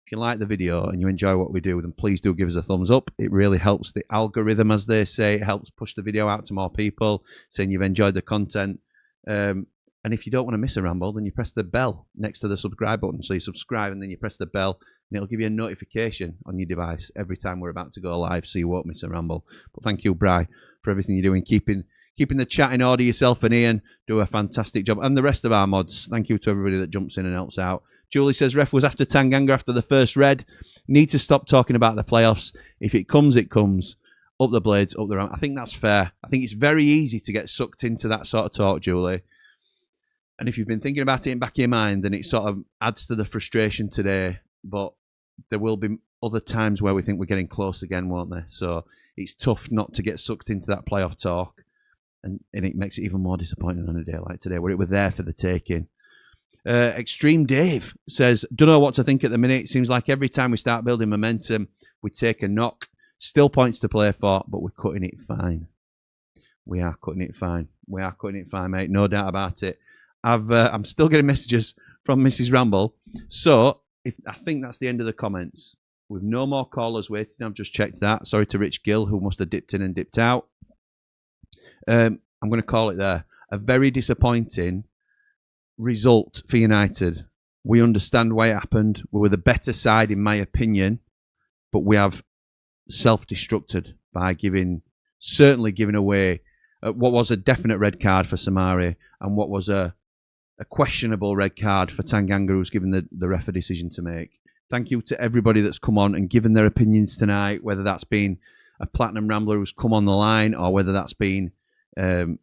If you like the video and you enjoy what we do, then please do give us a thumbs up. It really helps the algorithm, as they say. It helps push the video out to more people, saying you've enjoyed the content. And if you don't want to miss a ramble, then you press the bell next to the subscribe button. So you subscribe and then you press the bell, and it'll give you a notification on your device every time we're about to go live, so you won't miss a ramble. But thank you, Bri, for everything you're doing, keeping the chat in order. Yourself and Ian do a fantastic job, and the rest of our mods. Thank you to everybody that jumps in and helps out. Julie says, ref was after Tanganga after the first red. Need to stop talking about the playoffs. If it comes, it comes. Up the blades, up the ramp. I think that's fair. I think it's very easy to get sucked into that sort of talk, Julie. And if you've been thinking about it in the back of your mind, then it sort of adds to the frustration today. But there will be other times where we think we're getting close again, won't there? So it's tough not to get sucked into that playoff talk. And it makes it even more disappointing on a day like today, where it were there for the taking. Extreme Dave says, don't know what to think at the minute. It seems like every time we start building momentum, we take a knock. Still points to play for, but we're cutting it fine. We are cutting it fine. We are cutting it fine, mate. No doubt about it. I'm still getting messages from Mrs. Ramble. So I think that's the end of the comments. With no more callers waiting, I've just checked that. Sorry to Rich Gill, who must have dipped in and dipped out. I'm going to call it there. a very disappointing result for United. We understand why it happened. We were the better side, in my opinion, but we have self-destructed by certainly giving away what was a definite red card for Soumaré and what was a questionable red card for Tanganga, who's given the ref a decision to make. Thank you to everybody that's come on and given their opinions tonight, whether that's been a Platinum Rambler who's come on the line or whether that's been in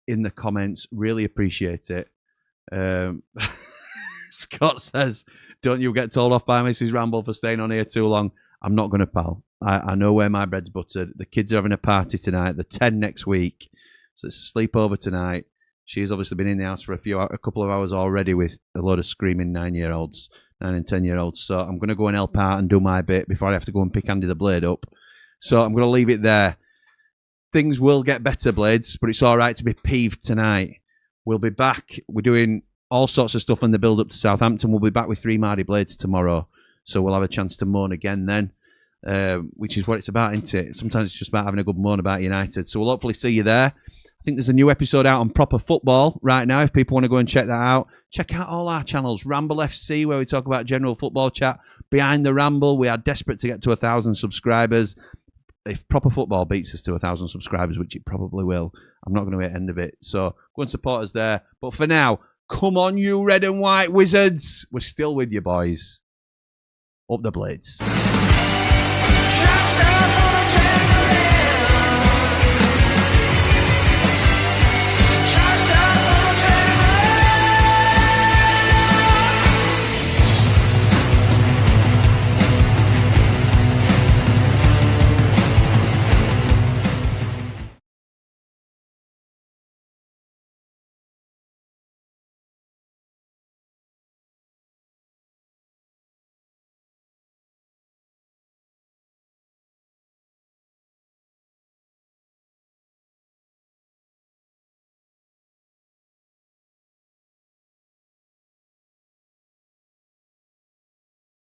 the comments. Really appreciate it. Scott says, don't you get told off by Mrs. Ramble for staying on here too long. I'm not going to, pal. I know where my bread's buttered. The kids are having a party tonight. The 10 next week. So it's a sleepover tonight. She's obviously been in the house for a couple of hours already with a load of screaming 9 and 10-year-olds. So I'm going to go and help out and do my bit before I have to go and pick Andy the Blade up. So I'm going to leave it there. Things will get better, Blades, but it's all right to be peeved tonight. We'll be back. We're doing all sorts of stuff on the build-up to Southampton. We'll be back with 3 Mardy Blades tomorrow. So we'll have a chance to moan again then, which is what it's about, isn't it? Sometimes it's just about having a good moan about United. So we'll hopefully see you there. I think there's a new episode out on proper football right now. If people want to go and check that out, check out all our channels. Ramble FC, where we talk about general football chat. Behind the Ramble, we are desperate to get to 1,000 subscribers. If proper football beats us to 1,000 subscribers, which it probably will, I'm not going to be at the end of it. So go and support us there. But for now, come on, you red and white wizards. We're still with you, boys. Up the Blades.